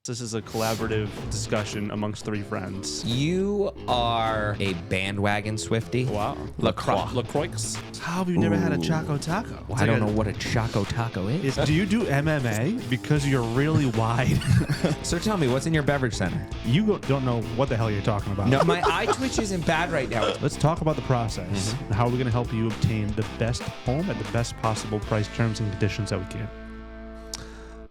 This is a collaborative discussion amongst three friends. You are a bandwagon Swiftie. Wow. LaCroix. How have you never had a Choco Taco? Well, I don't know what a Choco Taco is. Do you do MMA? Because you're really wide. So tell me, what's in your beverage center? You don't know what the hell you're talking about. No, my eye twitch isn't bad right now. Let's talk about the process. And how are we going to help you obtain the best home at the best possible price, terms, and conditions that we can?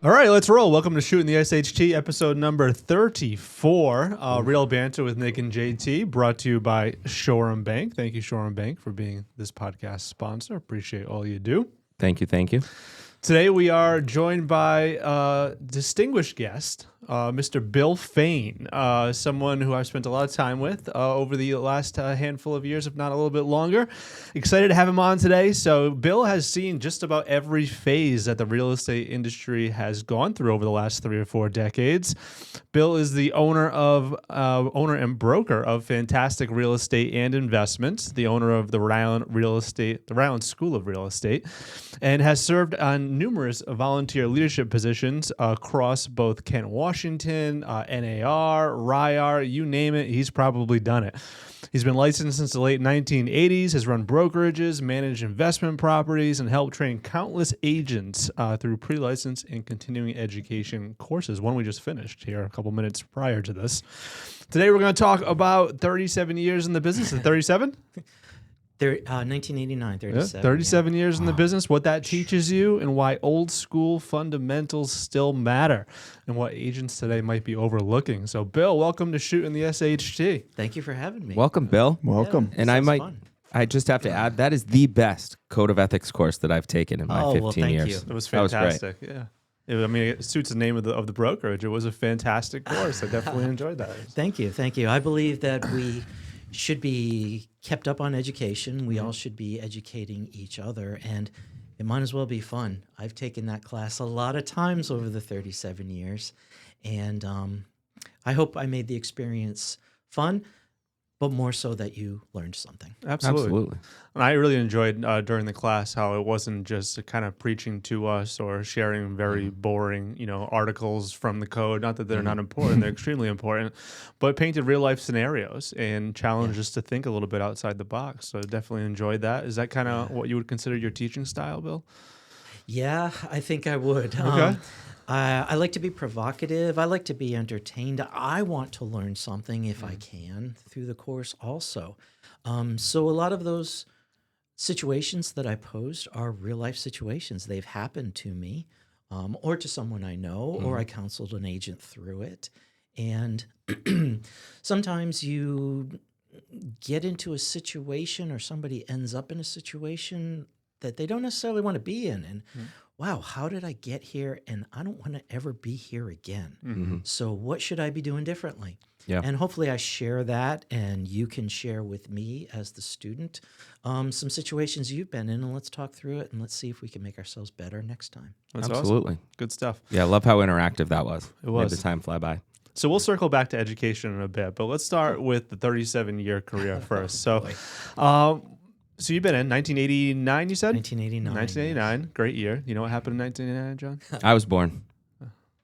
All right, let's roll. Welcome to Shootin' the SHT, episode number 34. Real banter with Nick and JT, brought to you by Shoreham Bank. Thank you, Shoreham Bank, for being this podcast sponsor. Appreciate all you do. Thank you. Today we are joined by a distinguished guest, Mr. Bill Fain, someone who I've spent a lot of time with over the last handful of years, if not a little bit longer. Excited to have him on today. So Bill has seen just about every phase that the real estate industry has gone through over the last 3 or 4 decades. Bill is the owner and broker of Fantastic Real Estate and Investments, the owner of the Rhode Island School of Real Estate, and has served on numerous volunteer leadership positions across both Kent, Washington, NAR, RIAR, you name it, he's probably done it. He's been licensed since the late 1980s, has run brokerages, managed investment properties, and helped train countless agents through pre-license and continuing education courses, one we just finished here a couple minutes prior to this. Today we're going to talk about 37 years in the business. Is it 37? 1989, 37. 37 years in the business, what that teaches you, and why old school fundamentals still matter, and what agents today might be overlooking. So, Bill, welcome to Shootin' the SHT. Thank you for having me. Welcome, Bill. Welcome. Yeah, And fun. I just have to add, that is the best code of ethics course that I've taken in my 15 thank years. you. It was That was great. fantastic. I mean, it suits the name of the brokerage. It was a fantastic course. I definitely enjoyed that. Thank you. I believe that we should be kept up on education. We all should be educating each other, and it might as well be fun. I've taken that class a lot of times over the 37 years, and I hope I made the experience fun, but more so that you learned something. Absolutely. And I really enjoyed during the class how it wasn't just kind of preaching to us or sharing very boring, articles from the code. Not that they're not important; they're extremely important. But painted real life scenarios and challenged us to think a little bit outside the box. So I definitely enjoyed that. Is that kind of what you would consider your teaching style, Bill? Yeah, I think I would. Okay. I like to be provocative. I like to be entertained. I want to learn something if I can through the course also. So a lot of those situations that I posed are real life situations. They've happened to me or to someone I know, or I counseled an agent through it. And sometimes you get into a situation or somebody ends up in a situation that they don't necessarily want to be in. And wow, how did I get here? And I don't want to ever be here again. So what should I be doing differently? Yeah. And hopefully I share that, and you can share with me as the student some situations you've been in, and let's talk through it, and let's see if we can make ourselves better next time. That's Absolutely. awesome. Good stuff. Yeah, I love how interactive that was. It was. Made the time fly by. So we'll circle back to education in a bit, but let's start with the 37-year career first. So, so you've been in 1989, you said? 1989. 1989, great year. You know what happened in 1989, John? I was born.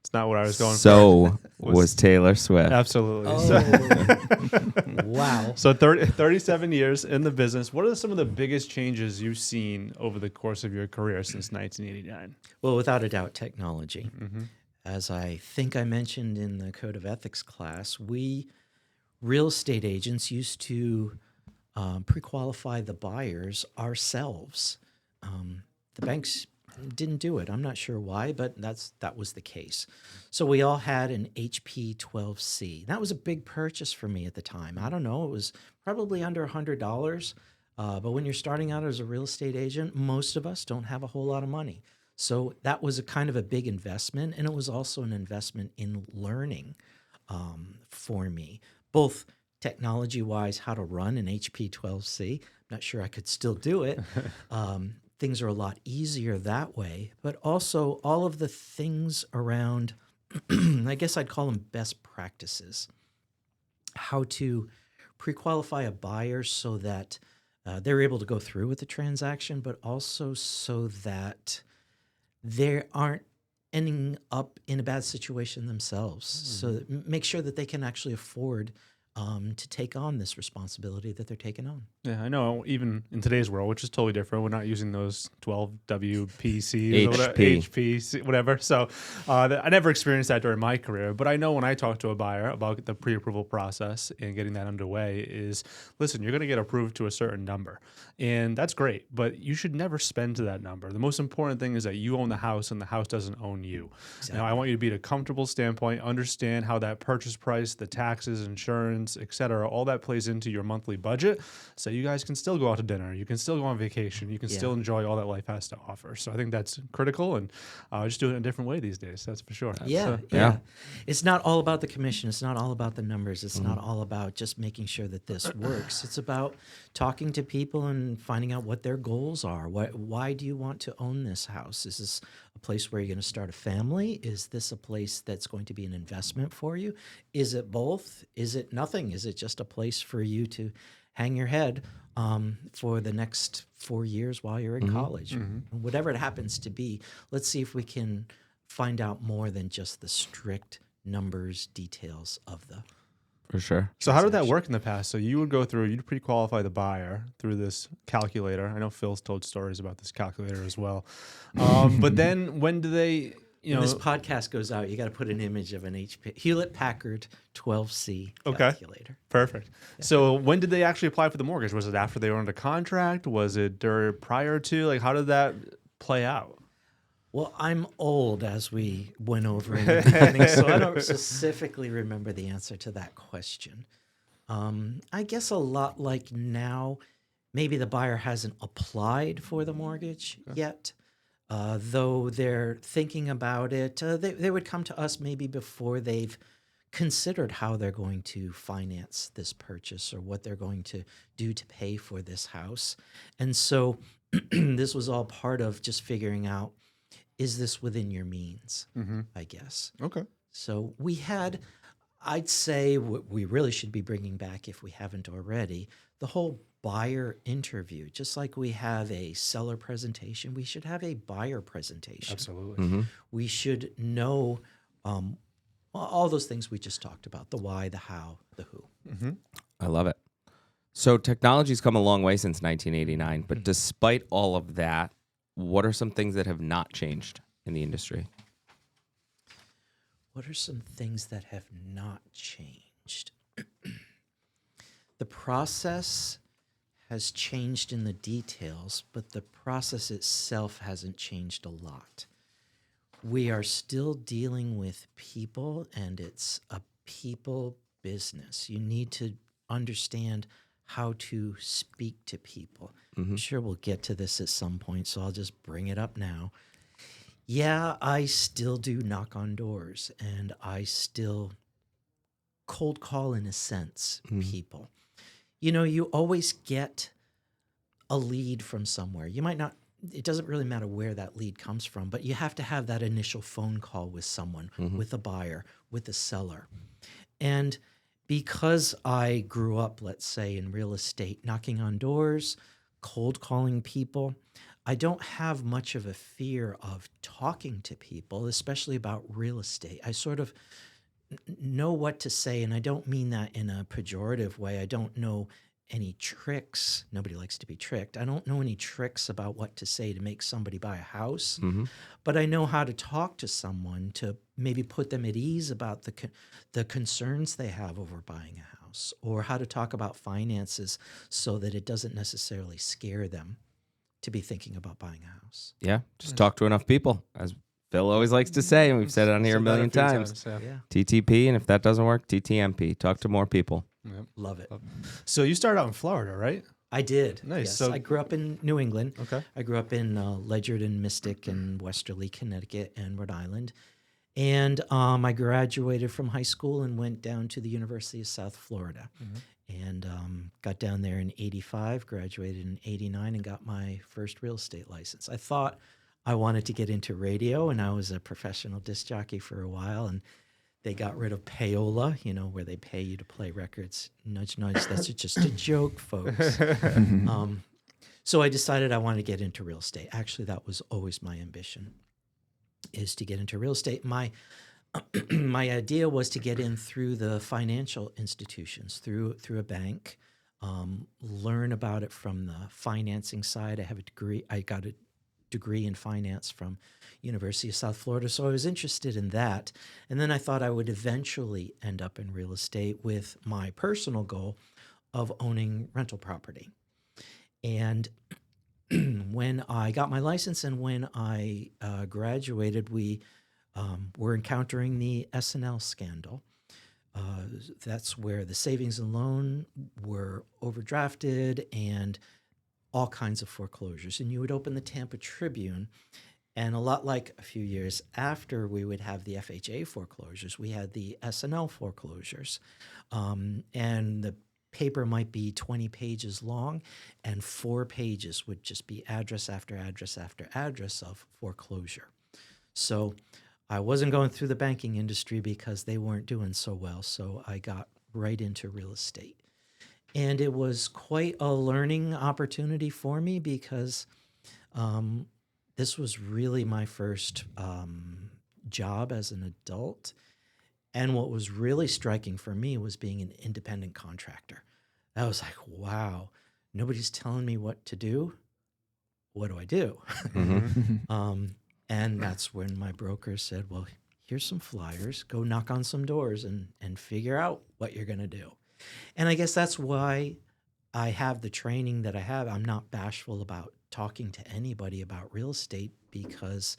It's not what I was going for. So was Taylor Swift. Absolutely. Oh, wow. So 37 years in the business. What are some of the biggest changes you've seen over the course of your career since 1989? Well, without a doubt, technology. As I think I mentioned in the Code of Ethics class, we real estate agents used to pre-qualify the buyers ourselves. The banks didn't do it. I'm not sure why, but that was the case. So we all had an HP 12C. That was a big purchase for me at the time. I don't know, it was probably under $100. But when you're starting out as a real estate agent, most of us don't have a whole lot of money. So that was a kind of a big investment, and it was also an investment in learning for me, both technology-wise, how to run an HP 12C. I'm not sure I could still do it. Things are a lot easier that way, but also all of the things around, I guess I'd call them best practices. How to pre-qualify a buyer so that they're able to go through with the transaction, but also so that they aren't ending up in a bad situation themselves. So make sure that they can actually afford to take on this responsibility that they're taking on. Yeah, I know. Even in today's world, which is totally different, we're not using those 12 WPCs or whatever, HPC, whatever. So I never experienced that during my career. But I know when I talk to a buyer about the pre-approval process and getting that underway is, listen, you're going to get approved to a certain number. And that's great, but you should never spend to that number. The most important thing is that you own the house and the house doesn't own you. Exactly. Now, I want you to be at a comfortable standpoint, understand how that purchase price, the taxes, insurance, et cetera, all that plays into your monthly budget. So you guys can still go out to dinner. You can still go on vacation. You can still enjoy all that life has to offer. So I think that's critical, and just do it in a different way these days. That's for sure. Yeah. It's not all about the commission. It's not all about the numbers. It's not all about just making sure that this works. It's about talking to people and finding out what their goals are. Why do you want to own this house? Is this a place where you're going to start a family? Is this a place that's going to be an investment for you? Is it both? Is it nothing? Is it just a place for you to hang your head for the next 4 years while you're in college? Whatever it happens to be, let's see if we can find out more than just the strict numbers, details of the. For sure. So how did that work in the past? So you would go through, you'd pre-qualify the buyer through this calculator. I know Phil's told stories about this calculator as well. But then when do they, When this podcast goes out, you got to put an image of an Hewlett-Packard 12C calculator. Perfect. Yeah. So when did they actually apply for the mortgage? Was it after they were under contract? Was it prior to? Like, how did that play out? Well, I'm old, as we went over in the beginning, so I don't specifically remember the answer to that question. I guess a lot like now, maybe the buyer hasn't applied for the mortgage yet, though they're thinking about it. They would come to us maybe before they've considered how they're going to finance this purchase or what they're going to do to pay for this house. And so this was all part of just figuring out, is this within your means, I guess. Okay. So we had, I'd say what we really should be bringing back, if we haven't already, the whole buyer interview. Just like we have a seller presentation, we should have a buyer presentation. Absolutely. We should know all those things we just talked about, the why, the how, the who. I love it. So technology's come a long way since 1989, but despite all of that, what are some things that have not changed in the industry? What are some things that have not changed? The process has changed in the details, but the process itself hasn't changed a lot. We are still dealing with people, and it's a people business. You need to understand how to speak to people. I'm sure we'll get to this at some point, so I'll just bring it up now. Yeah, I still do knock on doors, and I still cold call, in a sense, people. You know, you always get a lead from somewhere. You might not, it doesn't really matter where that lead comes from, but you have to have that initial phone call with someone, with a buyer, with a seller. And because I grew up, let's say, in real estate, knocking on doors, cold calling people, I don't have much of a fear of talking to people, especially about real estate. I sort of know what to say, and I don't mean that in a pejorative way. I don't know any tricks. Nobody likes to be tricked. I don't know any tricks about what to say to make somebody buy a house, but I know how to talk to someone to maybe put them at ease about the concerns they have over buying a house, or how to talk about finances so that it doesn't necessarily scare them to be thinking about buying a house. Yeah, just talk to enough people, as Phil always likes to say, and we've said it on here a million times. Yeah. TTP, and if that doesn't work, TTMP. Talk to more people. Yep. Love it. So you started out in Florida, right? I did. Nice. Yes. So I grew up in New England. Okay. I grew up in Weichert and Mystic and Westerly, Connecticut, and Rhode Island. And I graduated from high school and went down to the University of South Florida. And got down there in 85, graduated in 89, and got my first real estate license. I thought I wanted to get into radio, and I was a professional disc jockey for a while, and they got rid of payola, you know, where they pay you to play records. Nudge, nudge, that's just a joke, folks. So I decided I wanted to get into real estate. Actually, that was always my ambition. is to get into real estate. My my idea was to get in through the financial institutions, through a bank, learn about it from the financing side. I have a degree. I got a degree in finance from University of South Florida, so I was interested in that. And then I thought I would eventually end up in real estate with my personal goal of owning rental property. And when I got my license and when I graduated, we were encountering the S&L scandal. That's where the savings and loan were overdrafted and all kinds of foreclosures. And you would open the Tampa Tribune, and a lot like a few years after we would have the FHA foreclosures, we had the S&L foreclosures. And the paper might be 20 pages long, and 4 pages would just be address after address after address of foreclosure. So I wasn't going through the banking industry because they weren't doing so well, so I got right into real estate. And it was quite a learning opportunity for me because this was really my first job as an adult. And what was really striking for me was being an independent contractor. I was like, wow, nobody's telling me what to do. What do I do? And that's when my broker said, well, here's some flyers. Go knock on some doors and figure out what you're going to do. And I guess that's why I have the training that I have. I'm not bashful about talking to anybody about real estate because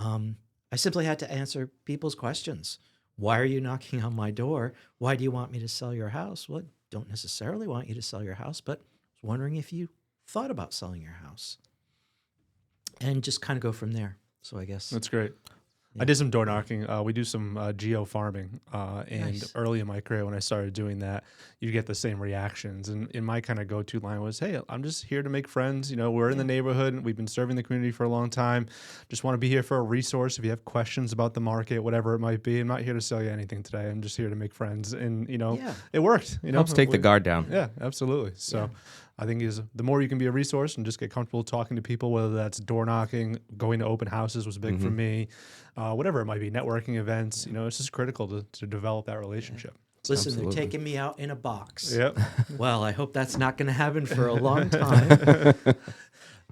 I simply had to answer people's questions. Why are you knocking on my door? Why do you want me to sell your house? Well, I don't necessarily want you to sell your house, but I was wondering if you thought about selling your house. And just kind of go from there. So I guess That's great. Yeah. I did some door knocking. We do some geo farming, and Nice. early in my career, when I started doing that, you get the same reactions. And in my kind of go-to line was, "Hey, I'm just here to make friends. You know, we're in the neighborhood. We've been serving the community for a long time. Just want to be here for a resource. If you have questions about the market, whatever it might be, I'm not here to sell you anything today. I'm just here to make friends." And Yeah. it worked. Helps take the guard down. Yeah, absolutely. So I think the more you can be a resource and just get comfortable talking to people, whether that's door knocking, going to open houses was big for me, whatever it might be, networking events, it's just critical to develop that relationship. Listen, Absolutely. they're taking me out in a box. Yep. Well, I hope that's not going to happen for a long time.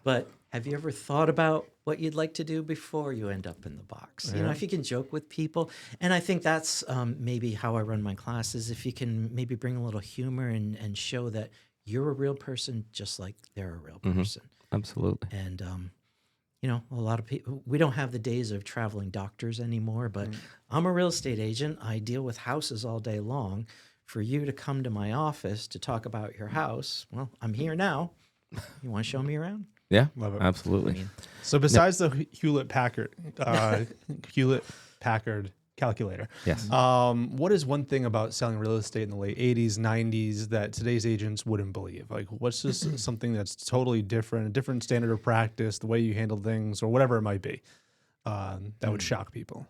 But have you ever thought about what you'd like to do before you end up in the box? You know, if you can joke with people. And I think that's maybe how I run my classes. If you can maybe bring a little humor and show that you're a real person just like they're a real person. Absolutely. And, a lot of people, we don't have the days of traveling doctors anymore, but I'm a real estate agent. I deal with houses all day long. For you to come to my office to talk about your house, well, I'm here now. You want to show me around? Yeah, Love it. absolutely. So besides the Hewlett Packard calculator, Yes. what is one thing about selling real estate in the late 80s, 90s that today's agents wouldn't believe? Like, what's just something that's totally different, a different standard of practice, the way you handle things, or whatever it might be, that would shock people?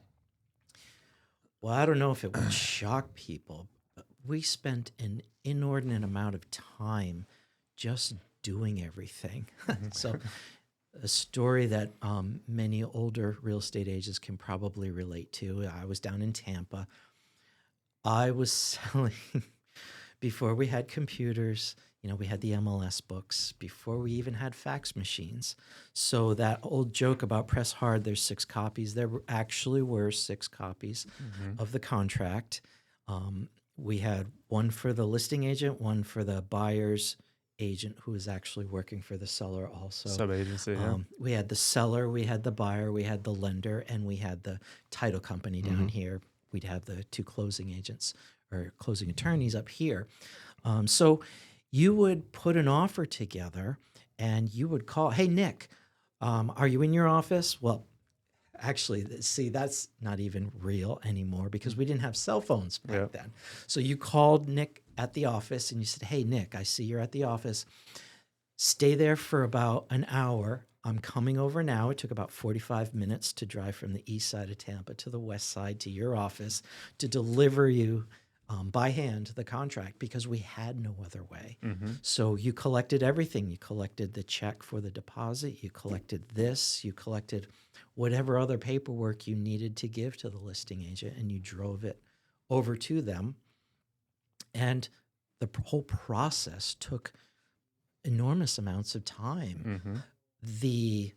Well, I don't know if it would shock people, but we spent an inordinate amount of time just doing everything. So a story that many older real estate agents can probably relate to. I was down in Tampa. I was selling, before we had computers, we had the MLS books, before we even had fax machines. So that old joke about press hard, there's 6 copies. There actually were 6 copies of the contract. We had one for the listing agent, one for the buyer's agent who was actually working for the seller also. Sub-agency, yeah. We had the seller, we had the buyer, we had the lender, and we had the title company down here. We'd have the 2 closing agents or closing attorneys up here. So you would put an offer together and you would call, "Hey, Nick, are you in your office?" Well, actually, see, that's not even real anymore because we didn't have cell phones back then. So you called Nick at the office and you said, "Hey, Nick, I see you're at the office. Stay there for about an hour. I'm coming over now." It took about 45 minutes to drive from the east side of Tampa to the west side to your office to deliver you by hand the contract because we had no other way. Mm-hmm. So you collected everything. You collected the check for the deposit. You collected this. You collected whatever other paperwork you needed to give to the listing agent, and you drove it over to them. And the whole process took enormous amounts of time. Mm-hmm. The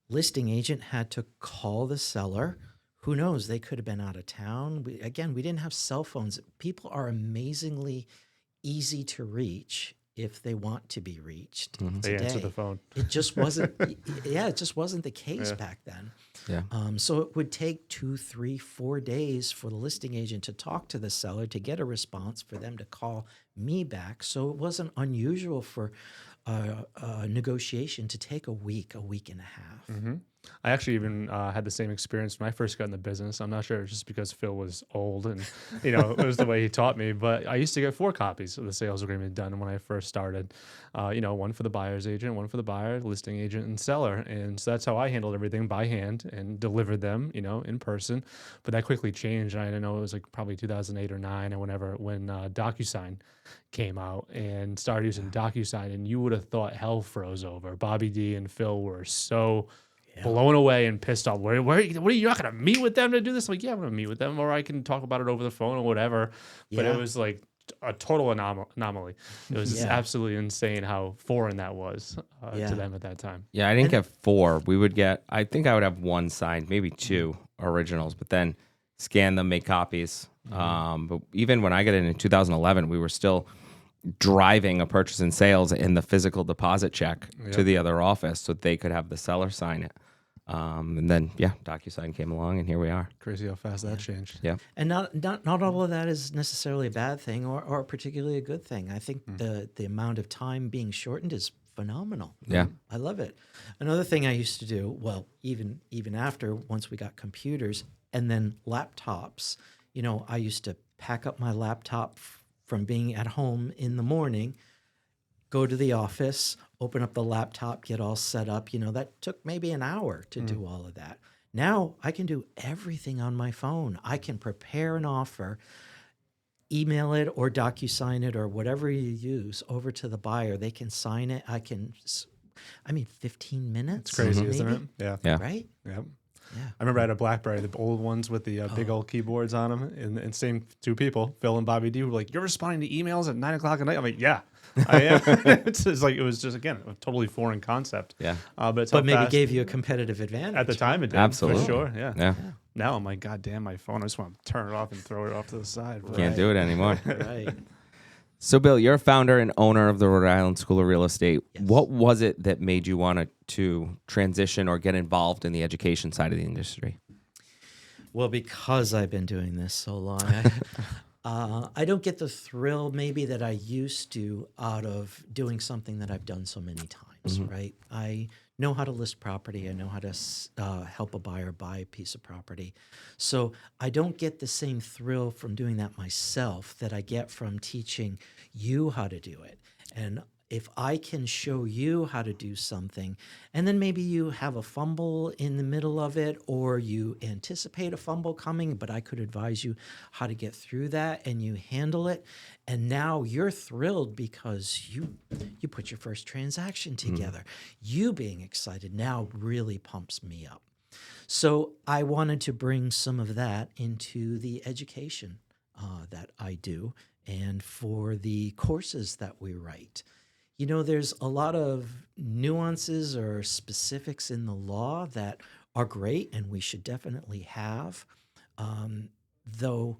listing agent had to call the seller. Who knows? They could have been out of town. We didn't have cell phones. People are amazingly easy to reach if they want to be reached. They Today, answer the phone. it just wasn't. It just wasn't the case back then. Yeah. So it would take 2, 3, 4 days for the listing agent to talk to the seller to get a response, for them to call me back. So it wasn't unusual for a negotiation to take a week and a half. Mm-hmm. I actually even had the same experience when I first got in the business. I'm not sure it's just because Phil was old and, it was the way he taught me. But I used to get 4 copies of the sales agreement done when I first started. One for the buyer's agent, one for the buyer, listing agent, and seller. And so that's how I handled everything by hand and delivered them, in person. But that quickly changed. I don't know, it was like probably 2008 or 9 or whenever, when DocuSign came out and started using DocuSign. And you would have thought hell froze over. Bobby D and Phil were so blown away and pissed off. What are you not going to meet with them to do this? I'm like, yeah, I'm going to meet with them, or I can talk about it over the phone or whatever. But it was like a total anomaly. It was just absolutely insane how foreign that was to them at that time. Yeah, I didn't get 4. I think I would have 1 signed, maybe 2 originals, but then scan them, make copies. But even when I got in 2011, we were still driving a purchase and sales in the physical deposit check to the other office so they could have the seller sign it. And then, DocuSign came along, and here we are. Crazy how fast that changed. Yeah. And not all of that is necessarily a bad thing or particularly a good thing. I think the amount of time being shortened is phenomenal. Yeah. I love it. Another thing I used to do, well, even after, once we got computers and then laptops, I used to pack up my laptop from being at home in the morning, go to the office, open up the laptop, get all set up. That took maybe an hour to do all of that. Now I can do everything on my phone. I can prepare an offer, email it or DocuSign it or whatever you use over to the buyer. They can sign it. 15 minutes. It's crazy, maybe? isn't it? Yeah. Right? Yeah. Yeah. I remember I had a BlackBerry, the old ones with the big old keyboards on them, and same 2 people, Phil and Bobby D, were like, "You're responding to emails at 9 o'clock at night." I'm like, "Yeah, I am." It's like, it was just, again, a totally foreign concept. Yeah. But Maybe gave you a competitive advantage. at the time it did. Absolutely. For sure. Yeah. Yeah. Now I'm like, God damn, my phone. I just want to turn it off and throw it off to the side. But Can't do it anymore. Right. So, Bill, you're a founder and owner of the Rhode Island School of Real Estate. Yes. What was it that made you want to transition or get involved in the education side of the industry? Well, because I've been doing this so long, I don't get the thrill maybe that I used to out of doing something that I've done so many times, right? I know how to list property. I know how to help a buyer buy a piece of property. So I don't get the same thrill from doing that myself that I get from teaching you how to do it. And if I can show you how to do something, and then maybe you have a fumble in the middle of it, or you anticipate a fumble coming, but I could advise you how to get through that, and you handle it, and now you're thrilled because you put your first transaction together. You being excited now really pumps me up. So I wanted to bring some of that into the education that I do, and for the courses that we write. There's a lot of nuances or specifics in the law that are great and we should definitely have, though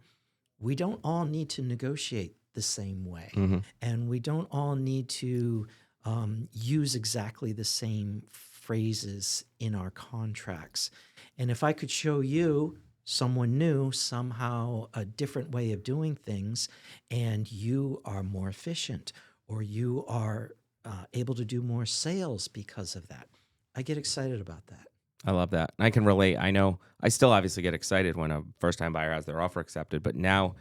we don't all need to negotiate the same way. And we don't all need to use exactly the same phrases in our contracts. And if I could show you someone new, somehow a different way of doing things, and you are more efficient, or you are able to do more sales because of that, I get excited about that. I love that. I can relate. I know I still obviously get excited when a first-time buyer has their offer accepted, but now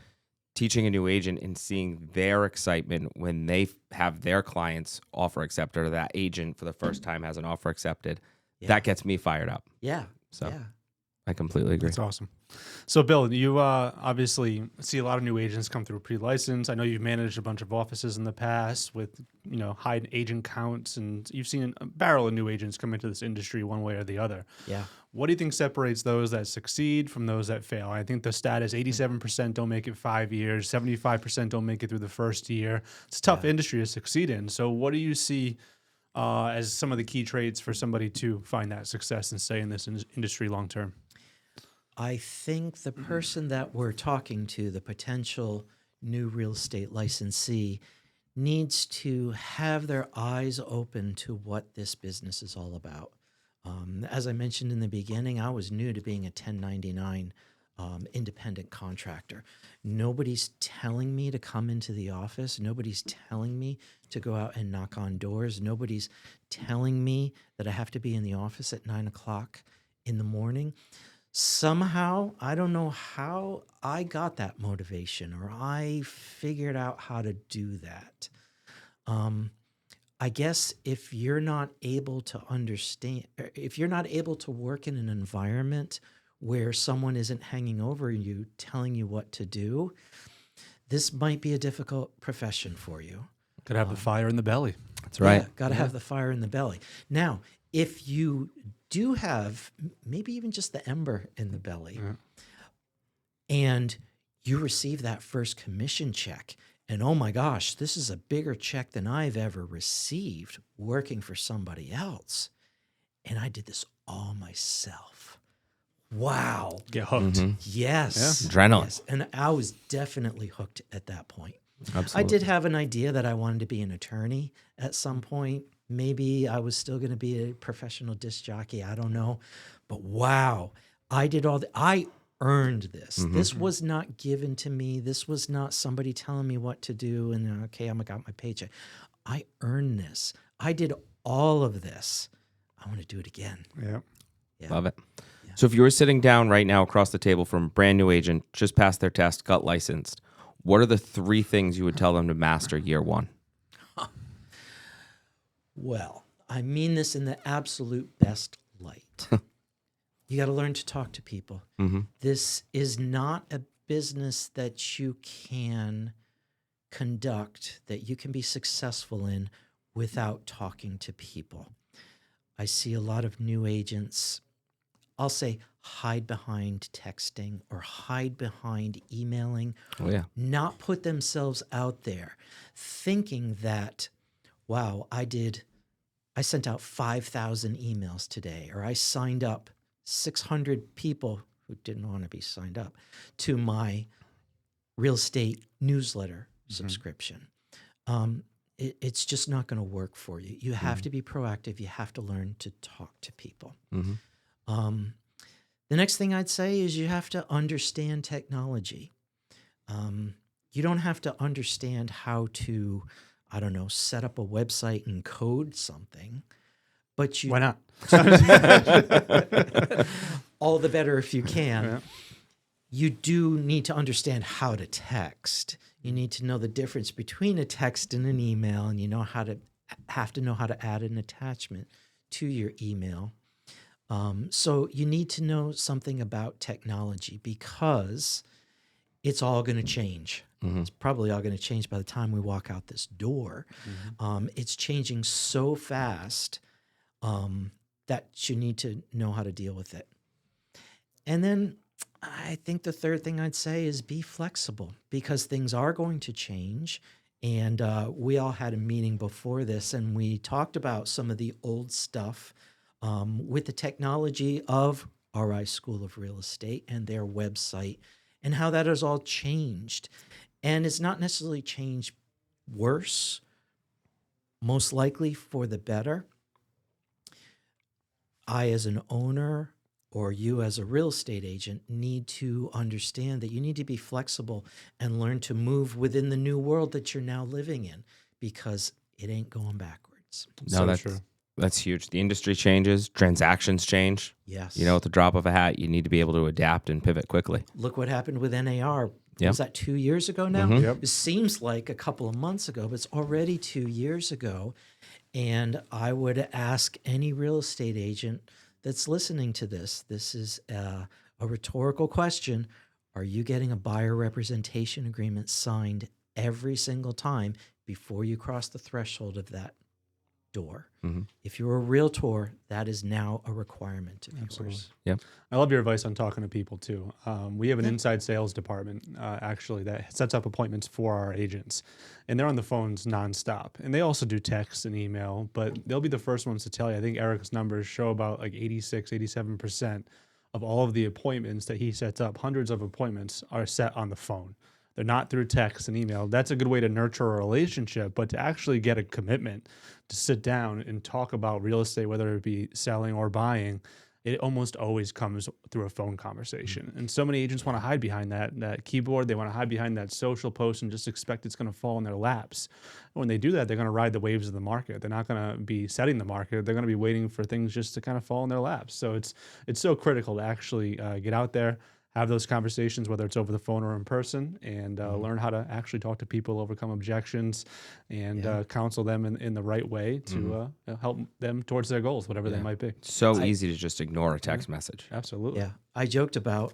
teaching a new agent and seeing their excitement when they have their client's offer accepted, or that agent for the first time has an offer accepted, that gets me fired up. Yeah. So Yeah. I completely agree. That's awesome. So, Bill, you obviously see a lot of new agents come through pre-license. I know you've managed a bunch of offices in the past with, high agent counts, and you've seen a barrel of new agents come into this industry one way or the other. Yeah. What do you think separates those that succeed from those that fail? I think the stat is 87% don't make it 5 years, 75% don't make it through the first year. It's a tough industry to succeed in. So, what do you see as some of the key traits for somebody to find that success and stay in this industry long term? I think the person that we're talking to, the potential new real estate licensee, needs to have their eyes open to what this business is all about. As I mentioned in the beginning, I was new to being a 1099 independent contractor. Nobody's telling me to come into the office. Nobody's telling me to go out and knock on doors. Nobody's telling me that I have to be in the office at 9 o'clock in the morning. Somehow, I don't know how I got that motivation or I figured out how to do that. I guess if you're not able to understand, if you're not able to work in an environment where someone isn't hanging over you, telling you what to do, this might be a difficult profession for you. Could have the fire in the belly. That's right. Yeah, got to have the fire in the belly. Now, if you do have maybe even just the ember in the belly and you receive that first commission check and, oh my gosh, this is a bigger check than I've ever received working for somebody else. And I did this all myself. Wow. Get hooked. Yes. Yeah. Adrenaline. Yes. And I was definitely hooked at that point. Absolutely. I did have an idea that I wanted to be an attorney at some point. Maybe I was still going to be a professional disc jockey. I don't know. But wow, I did I earned this. This was not given to me. This was not somebody telling me what to do and okay, I got my paycheck. I earned this. I did all of this. I want to do it again. Yeah. Love it. So if you were sitting down right now across the table from a brand new agent, just passed their test, got licensed, what are the 3 things you would tell them to master year 1? Well, I mean this in the absolute best light. You got to learn to talk to people. This is not a business that you can conduct, that you can be successful in without talking to people. I see a lot of new agents, I'll say, hide behind texting or hide behind emailing, not put themselves out there, thinking that, wow, I sent out 5,000 emails today, or I signed up 600 people who didn't want to be signed up to my real estate newsletter subscription. It's just not going to work for you. You have to be proactive. You have to learn to talk to people. The next thing I'd say is you have to understand technology. You don't have to understand how to, I don't know, set up a website and code something, but you... Why not? All the better if you can. You do need to understand how to text. You need to know the difference between a text and an email, and you have to know how to add an attachment to your email. So you need to know something about technology because it's all going to change. It's probably all going to change by the time we walk out this door. It's changing so fast that you need to know how to deal with it. And then I think the third thing I'd say is be flexible because things are going to change. And we all had a meeting before this and we talked about some of the old stuff with the technology of RI School of Real Estate and their website and how that has all changed. And it's not necessarily changed worse, most likely for the better. I, as an owner, or you as a real estate agent, need to understand that you need to be flexible and learn to move within the new world that you're now living in because it ain't going backwards. No, that's huge. The industry changes, transactions change. Yes. At the drop of a hat, you need to be able to adapt and pivot quickly. Look what happened with NAR. Yep. Was that 2 years ago now? Yep. It seems like a couple of months ago, but it's already 2 years ago. And I would ask any real estate agent that's listening to this is A rhetorical question: are you getting a buyer representation agreement signed every single time before you cross the threshold of that door? If you're a realtor, that is now a requirement of yours. Yep. I love your advice on talking to people too. We have an inside sales department actually that sets up appointments for our agents, and they're on the phones nonstop. And they also do text and email, but they'll be the first ones to tell you. I think Eric's numbers show about like 86, 87% of all of the appointments that he sets up, hundreds of appointments, are set on the phone. They're not through text and email. That's a good way to nurture a relationship, but to actually get a commitment to sit down and talk about real estate, whether it be selling or buying, it almost always comes through a phone conversation. And so many agents want to hide behind that keyboard. They want to hide behind that social post and just expect it's going to fall in their laps. When they do that, they're going to ride the waves of the market. They're not going to be setting the market. They're going to be waiting for things just to kind of fall in their laps. So it's so critical to actually get out there, have those conversations, whether it's over the phone or in person, and learn how to actually talk to people, overcome objections, and counsel them in the right way to help them towards their goals, whatever they might be. So easy to just ignore a text message. Absolutely. Yeah. I joked about,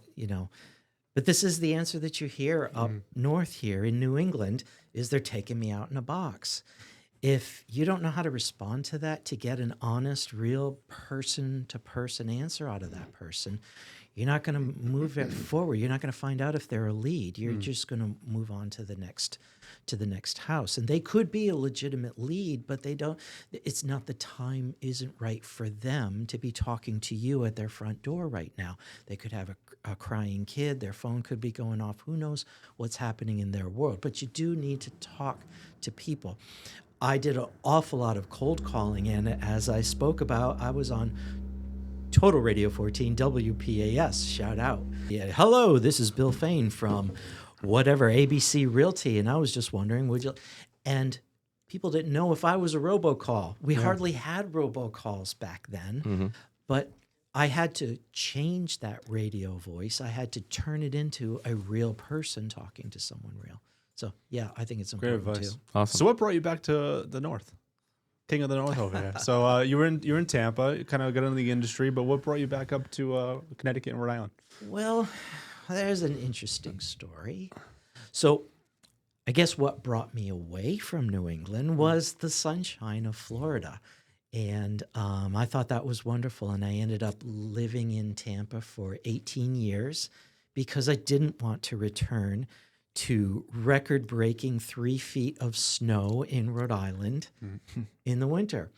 but this is the answer that you hear up north here in New England, is they're taking me out in a box. If you don't know how to respond to that, to get an honest, real person-to-person answer out of that person, you're not going to move it forward. You're not going to find out if they're a lead. You're just going to move on to the next house. And they could be a legitimate lead, but they don't. It's not, the time isn't right for them to be talking to you at their front door right now. They could have a crying kid. Their phone could be going off. Who knows what's happening in their world? But you do need to talk to people. I did an awful lot of cold calling, and as I spoke about, I was on Total Radio 14 WPAS, shout out. Yeah, hello, this is Bill Fain from whatever ABC Realty, and I was just wondering, and people didn't know if I was a robocall. We hardly had robocalls back then, but I had to change that radio voice. I had to turn it into a real person talking to someone real. So yeah, I think it's important Great advice. too. Awesome. So what brought you back to the North? King of the North over here. So you're in Tampa, you kind of got into the industry, but what brought you back up to Connecticut and Rhode Island? Well, there's an interesting story. So I guess what brought me away from New England was the sunshine of Florida. And I thought that was wonderful. And I ended up living in Tampa for 18 years because I didn't want to return to record-breaking 3 feet of snow in Rhode Island in the winter.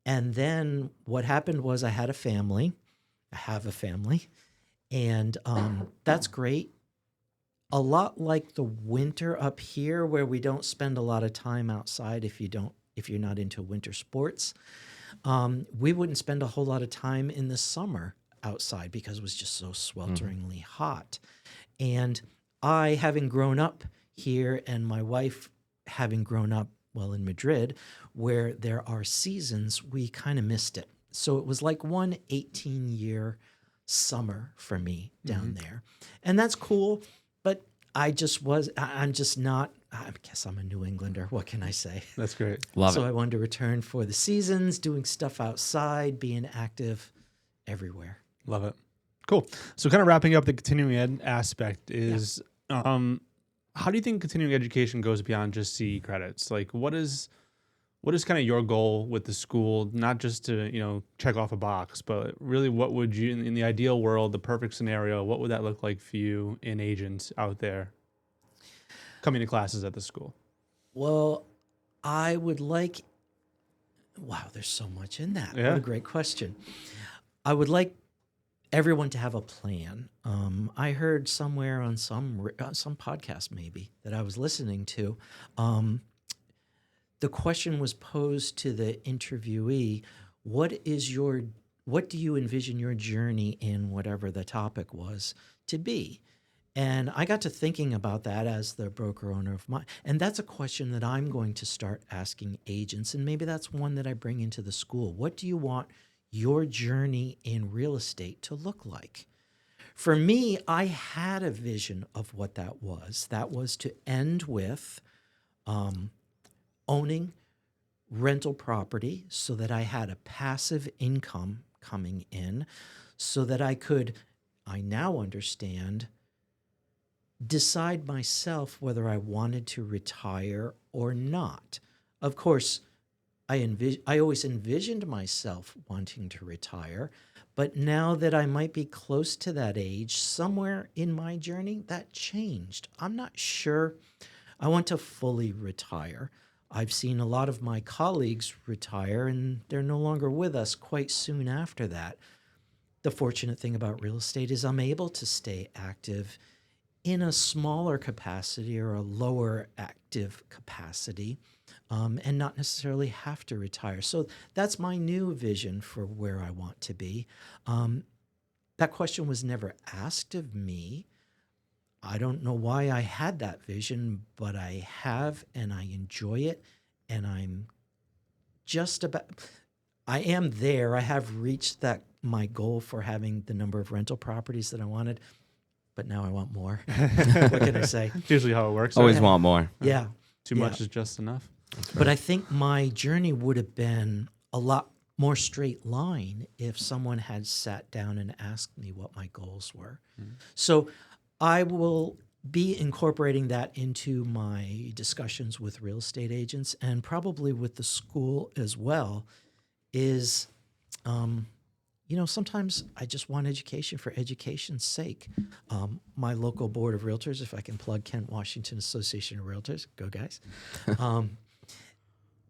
And then what happened was I had a family. I have a family. And that's great. A lot like the winter up here, where we don't spend a lot of time outside if you're not into winter sports. We wouldn't spend a whole lot of time in the summer outside because it was just so swelteringly hot. And I, having grown up here, and my wife having grown up, in Madrid, where there are seasons, we kind of missed it. So it was like one 18-year summer for me down there. And that's cool, but I'm just not, I guess I'm a New Englander. What can I say? That's great. Love So it. I wanted to return for the seasons, doing stuff outside, being active everywhere. Love it. Cool. So kind of wrapping up the continuing ed aspect is, how do you think continuing education goes beyond just CE credits? Like what is kind of your goal with the school, not just to, check off a box, but really what would you, in the ideal world, the perfect scenario, what would that look like for you and agents out there coming to classes at the school? Well, I would like, wow, there's so much in that. Yeah. What a great question. I would like everyone to have a plan. I heard somewhere on some podcast maybe that I was listening to, the question was posed to the interviewee, what do you envision your journey in whatever the topic was to be? And I got to thinking about that as the broker owner of mine. And that's a question that I'm going to start asking agents. And maybe that's one that I bring into the school. What do you want your journey in real estate to look like? For me, I had a vision of what that was. That was to end with owning rental property so that I had a passive income coming in, so that I could I now understand, decide myself whether I wanted to retire or not. Of course, I always envisioned myself wanting to retire, but now that I might be close to that age, somewhere in my journey, that changed. I'm not sure I want to fully retire. I've seen a lot of my colleagues retire, and they're no longer with us quite soon after that. The fortunate thing about real estate is I'm able to stay active in a smaller capacity or a lower active capacity, and not necessarily have to retire. So that's my new vision for where I want to be. That question was never asked of me. I don't know why I had that vision, but I have, and I enjoy it, and I am there. I have reached my goal for having the number of rental properties that I wanted, but now I want more. What can I say? It's usually how it works. Always want more. Yeah. Too much is just enough. But I think my journey would have been a lot more straight line if someone had sat down and asked me what my goals were. So I will be incorporating that into my discussions with real estate agents and probably with the school as well, is, sometimes I just want education for education's sake. My local board of realtors, if I can plug Kent Washington Association of Realtors, go guys,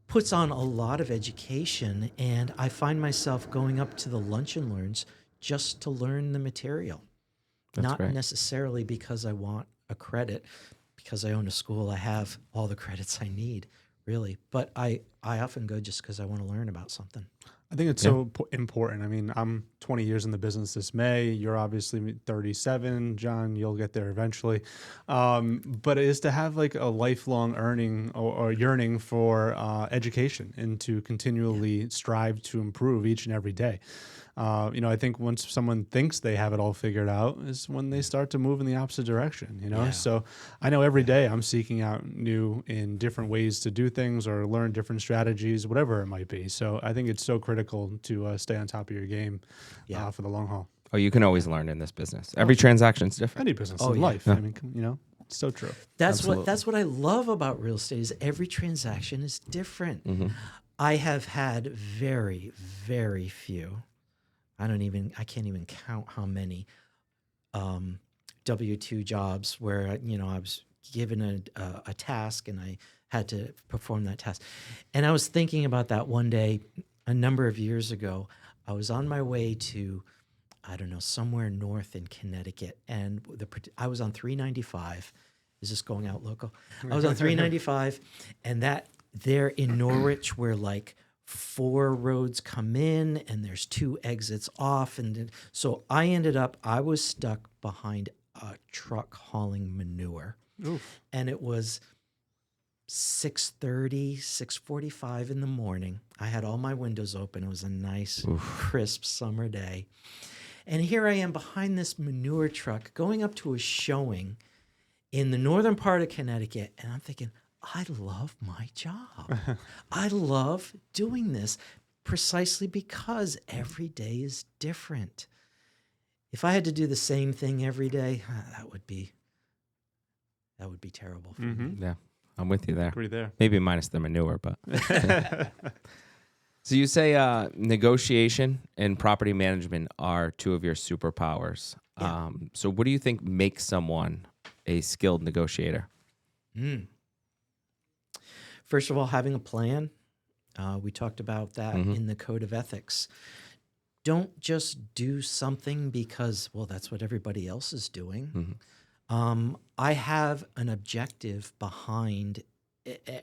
puts on a lot of education, and I find myself going up to the lunch and learns just to learn the material. That's Not great. necessarily because I want a credit, because I own a school, I have all the credits I need, really. But I often go just because I want to learn about something. I think it's so important. I mean, I'm 20 years in the business this May. You're obviously 37. John, you'll get there eventually. But it is to have like a lifelong earning or yearning for education and to continually strive to improve each and every day. I think once someone thinks they have it all figured out is when they start to move in the opposite direction, Yeah. So I know every day I'm seeking out new and different ways to do things or learn different strategies, whatever it might be. So I think it's so critical to stay on top of your game for the long haul. Oh, you can always learn in this business. Every transaction's different. Any business Oh, in yeah. life. I mean, it's so true. That's what I love about real estate is every transaction is different. Mm-hmm. I have had very, very few. I can't even count how many W-2 jobs where I was given a task and I had to perform that task. And I was thinking about that one day a number of years ago. I was on my way to, I don't know, somewhere north in Connecticut, and I was on 395. Is this going out local? I was on 395, and that there in Norwich where like 4 roads come in and there's 2 exits off. And so I was stuck behind a truck hauling manure. Oof. And it was 6:30, 6:45 in the morning. I had all my windows open. It was a nice, crisp summer day. And here I am behind this manure truck going up to a showing in the northern part of Connecticut. And I'm thinking, I love my job. I love doing this precisely because every day is different. If I had to do the same thing every day, that would be terrible for me. Yeah, I'm with you there. Agree there. Maybe minus the manure, but. So you say negotiation and property management are 2 of your superpowers. Yeah. So what do you think makes someone a skilled negotiator? First of all, having a plan. We talked about that in the Code of Ethics. Don't just do something because, well, that's what everybody else is doing. I have an objective behind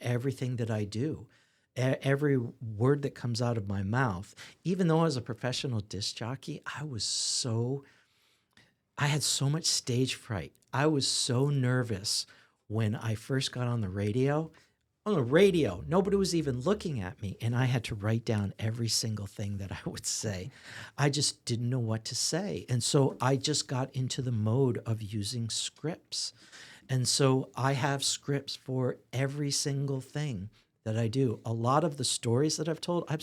everything that I do. Every word that comes out of my mouth, even though I was a professional disc jockey, I had so much stage fright. I was so nervous when I first got on the radio. On the radio, nobody was even looking at me, and I had to write down every single thing that I would say. I just didn't know what to say. And so I just got into the mode of using scripts. And so I have scripts for every single thing that I do. A lot of the stories that I've told, I've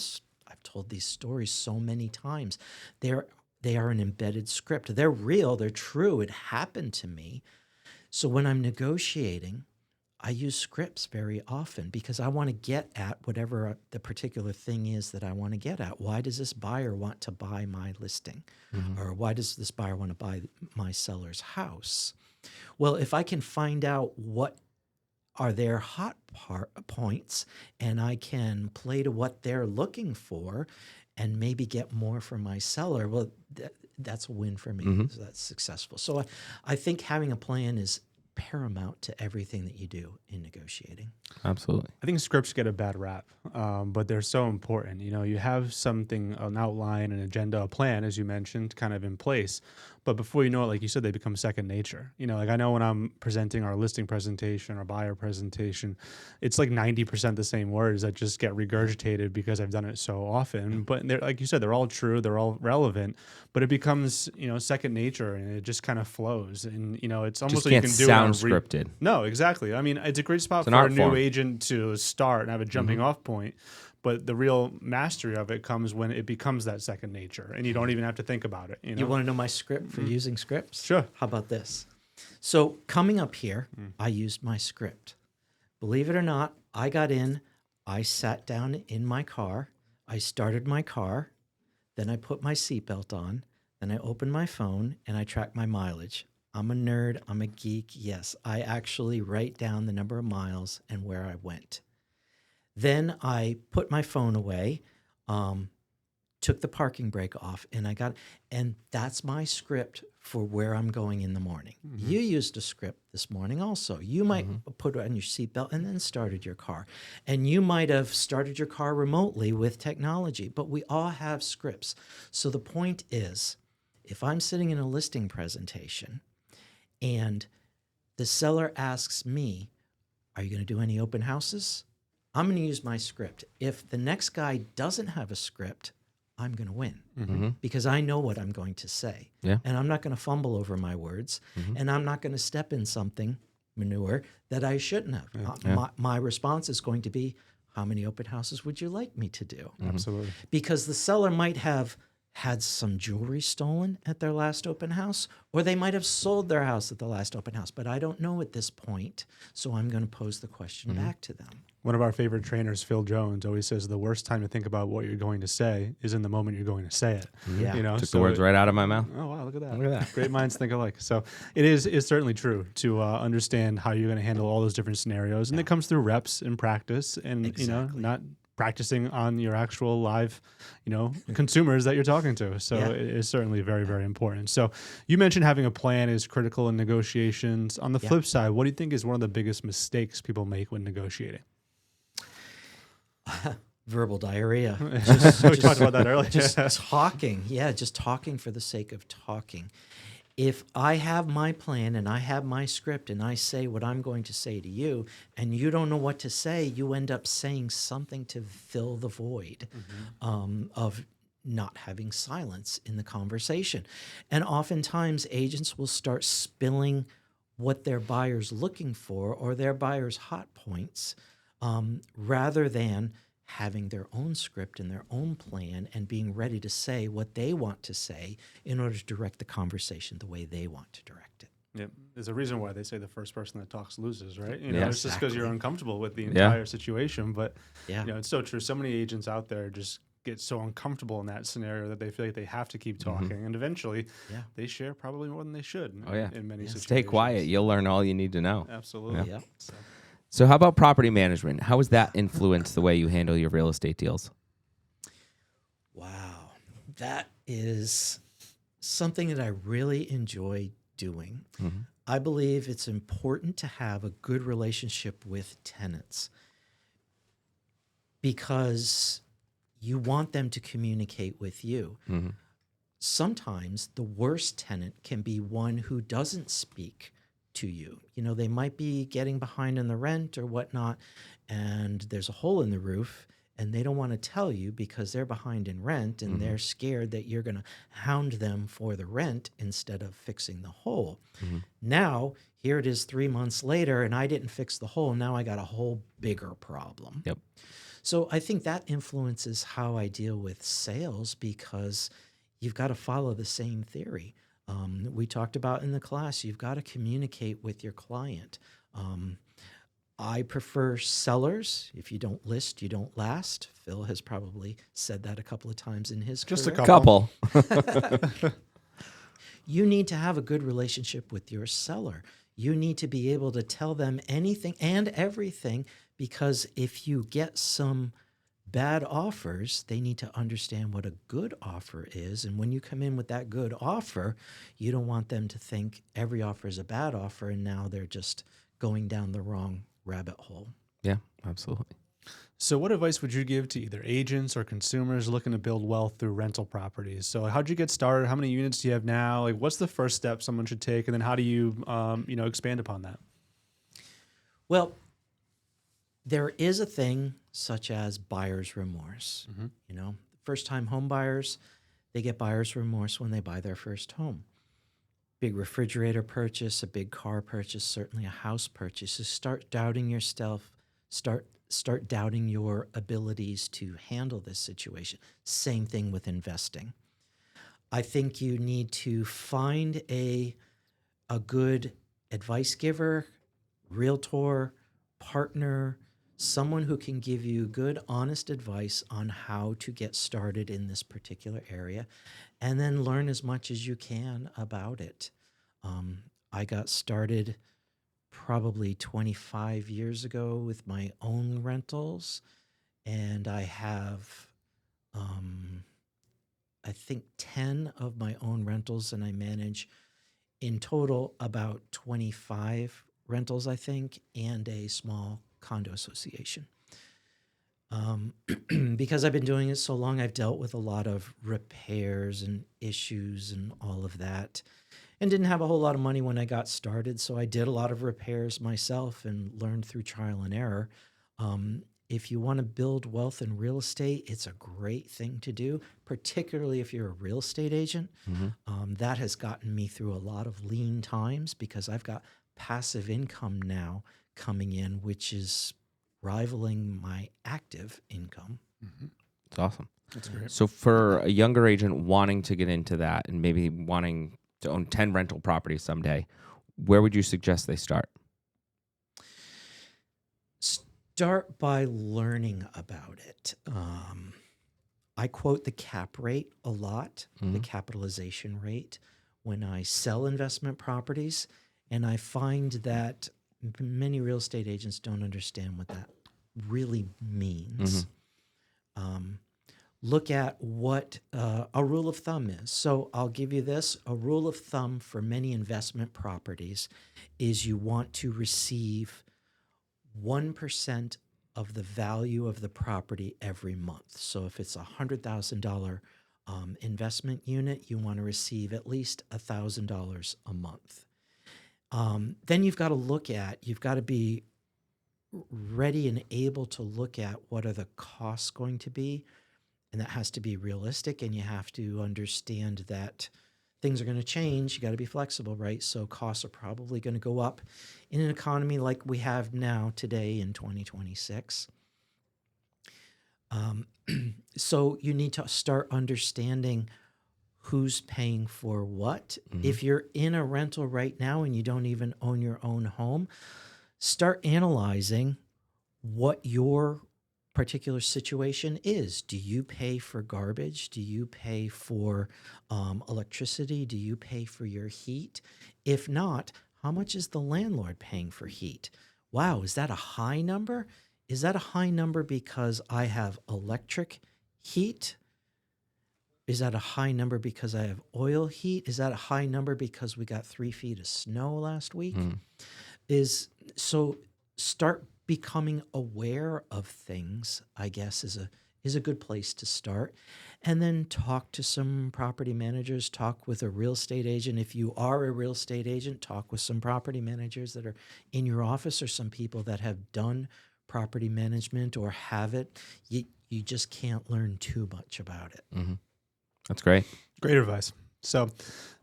told these stories so many times. They're They are an embedded script. They're real. They're true. It happened to me. So when I'm negotiating, I use scripts very often because I want to get at whatever the particular thing is that I want to get at. Why does this buyer want to buy my listing? Or why does this buyer want to buy my seller's house? Well, if I can find out what are their hot points and I can play to what they're looking for and maybe get more from my seller, well, that's a win for me. So that's successful. So I think having a plan is paramount to everything that you do in negotiating. Absolutely. I think scripts get a bad rap, but they're so important. You know, you have something, an outline, an agenda, a plan, as you mentioned, kind of in place. But before you know it, like you said, they become second nature. You know, like I know when I'm presenting our listing presentation or buyer presentation, it's like 90% the same words that just get regurgitated because I've done it so often. But they're, like you said, they're all true, they're all relevant, but it becomes, you know, second nature and it just kind of flows. And, you know, it's almost Just like you can't can do sound it on scripted. No, exactly. I mean, it's a great spot an for a art new form. agent to start and have a jumping off point. But the real mastery of it comes when it becomes that second nature and you don't even have to think about it. You know? You want to know my script for using scripts? Sure. How about this? So coming up here, I used my script. Believe it or not, I got in, I sat down in my car, I started my car, then I put my seatbelt on, then I opened my phone and I tracked my mileage. I'm a nerd, I'm a geek. Yes, I actually write down the number of miles and where I went. Then I put my phone away, took the parking brake off, and that's my script for where I'm going in the morning. You used a script this morning also. You might put on your seatbelt and then started your car. And you might have started your car remotely with technology, but we all have scripts. So the point is, if I'm sitting in a listing presentation and the seller asks me, are you going to do any open houses? I'm going to use my script. If the next guy doesn't have a script, I'm going to win because I know what I'm going to say. Yeah. And I'm not going to fumble over my words and I'm not going to step in something, manure, that I shouldn't have. My response is going to be, how many open houses would you like me to do? Absolutely. Because the seller might have had some jewelry stolen at their last open house, or they might have sold their house at the last open house, but I don't know at this point, so I'm going to pose the question back to them. One of our favorite trainers, Phil Jones, always says the worst time to think about what you're going to say is in the moment you're going to say it. Yeah. You know, Took the words right out of my mouth. Oh, wow, look at that. Look at that. Great minds think alike. So it's certainly true to understand how you're going to handle all those different scenarios. And it comes through reps and practice and, you know, not practicing on your actual live, you know, consumers that you're talking to. So it is certainly very, very important. So you mentioned having a plan is critical in negotiations. On the flip side, what do you think is one of the biggest mistakes people make when negotiating? Verbal diarrhea. We talked about that earlier. Just talking. Yeah, just talking for the sake of talking. If I have my plan and I have my script and I say what I'm going to say to you and you don't know what to say, you end up saying something to fill the void of not having silence in the conversation. And oftentimes agents will start spilling what their buyer's looking for or their buyer's hot points rather than having their own script and their own plan and being ready to say what they want to say in order to direct the conversation the way they want to direct it. Yeah, there's a reason why they say the first person that talks loses, right? You know, Yeah. it's just because you're Exactly. uncomfortable with the entire situation. But Yeah. you know, it's so true. So many agents out there just get so uncomfortable in that scenario that they feel like they have to keep talking, and eventually, they share probably more than they should. In many situations. Stay quiet. You'll learn all you need to know. Absolutely. Yeah. So how about property management? How has that influenced the way you handle your real estate deals? Wow. That is something that I really enjoy doing. I believe it's important to have a good relationship with tenants because you want them to communicate with you. Sometimes the worst tenant can be one who doesn't speak to you. You know, they might be getting behind in the rent or whatnot, and there's a hole in the roof, and they don't want to tell you because they're behind in rent, and they're scared that you're going to hound them for the rent instead of fixing the hole. Now, here it is 3 months later, and I didn't fix the hole. Now I got a whole bigger problem. So I think that influences how I deal with sales because you've got to follow the same theory. We talked about in the class, you've got to communicate with your client. I prefer sellers. If you don't list, you don't last. Phil has probably said that a couple of times in his Just a career. Couple. You need to have a good relationship with your seller. You need to be able to tell them anything and everything, because if you get some bad offers, they need to understand what a good offer is. And when you come in with that good offer, you don't want them to think every offer is a bad offer and now they're just going down the wrong rabbit hole. Yeah, absolutely. So what advice would you give to either agents or consumers looking to build wealth through rental properties? So how'd you get started? How many units do you have now? Like, what's the first step someone should take? And then how do you, expand upon that? Well, there is a thing such as buyer's remorse. First-time home buyers, they get buyer's remorse when they buy their first home. Big refrigerator purchase, a big car purchase, certainly a house purchase. You start doubting yourself, start doubting your abilities to handle this situation. Same thing with investing. I think you need to find a good advice giver, realtor, partner, someone who can give you good, honest advice on how to get started in this particular area, and then learn as much as you can about it. I got started probably 25 years ago with my own rentals, and I have, I think, 10 of my own rentals, and I manage in total about 25 rentals, I think, and a small condo association. Because I've been doing it so long, I've dealt with a lot of repairs and issues and all of that, and didn't have a whole lot of money when I got started. So I did a lot of repairs myself and learned through trial and error. If you want to build wealth in real estate, it's a great thing to do, particularly if you're a real estate agent. That has gotten me through a lot of lean times because I've got passive income now coming in, which is rivaling my active income. It's awesome. That's great. So for a younger agent wanting to get into that and maybe wanting to own 10 rental properties someday, where would you suggest they start? Start by learning about it. I quote the cap rate a lot, the capitalization rate, when I sell investment properties, and I find that many real estate agents don't understand what that really means. Look at what a rule of thumb is. So I'll give you this. A rule of thumb for many investment properties is you want to receive 1% of the value of the property every month. So if it's a $100,000 investment unit, you want to receive at least $1,000 a month. Then you've got to be ready and able to look at what are the costs going to be. And that has to be realistic, and you have to understand that things are going to change. You got to be flexible, right? So costs are probably going to go up in an economy like we have now today in 2026. So you need to start understanding who's paying for what. If you're in a rental right now and you don't even own your own home, start analyzing what your particular situation is. Do you pay for garbage? Do you pay for electricity? Do you pay for your heat? If not, how much is the landlord paying for heat? Wow, is that a high number? Is that a high number because I have electric heat? Is that a high number because I have oil heat? Is that a high number because we got 3 feet of snow last week? So start becoming aware of things, I guess, is a good place to start. And then talk to some property managers, talk with a real estate agent. If you are a real estate agent, talk with some property managers that are in your office or some people that have done property management or have it. You just can't learn too much about it. That's great. Great advice. So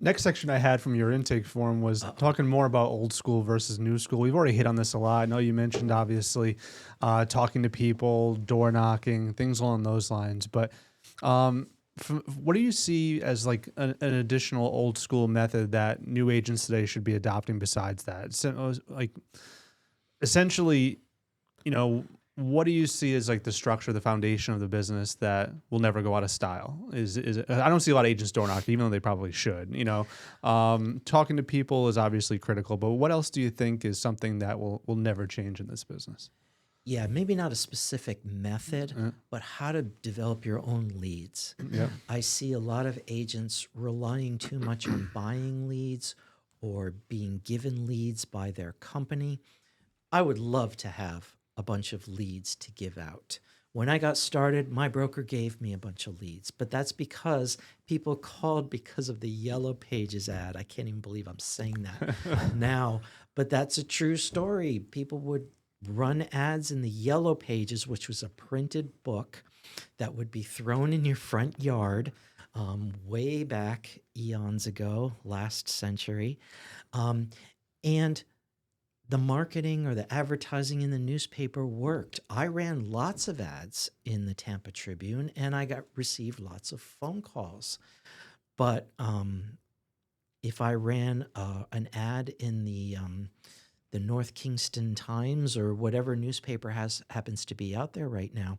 next section I had from your intake form was talking more about old school versus new school. We've already hit on this a lot. I know you mentioned, obviously, talking to people, door knocking, things along those lines. But what do you see as like an additional old school method that new agents today should be adopting besides that? So, like, essentially, what do you see as like the structure, the foundation of the business that will never go out of style? I don't see a lot of agents door knocking, even though they probably should. Talking to people is obviously critical, but what else do you think is something that will never change in this business? Yeah, maybe not a specific method, but how to develop your own leads. Yep. I see a lot of agents relying too much on buying leads or being given leads by their company. I would love to have a bunch of leads to give out. When I got started, my broker gave me a bunch of leads, but that's because people called because of the Yellow Pages ad. I can't even believe I'm saying that now, but that's a true story. People would run ads in the Yellow Pages, which was a printed book that would be thrown in your front yard way back eons ago, last century. And the marketing or the advertising in the newspaper worked. I ran lots of ads in the Tampa Tribune, and I received lots of phone calls. But if I ran an ad in the North Kingston Times or whatever newspaper happens to be out there right now,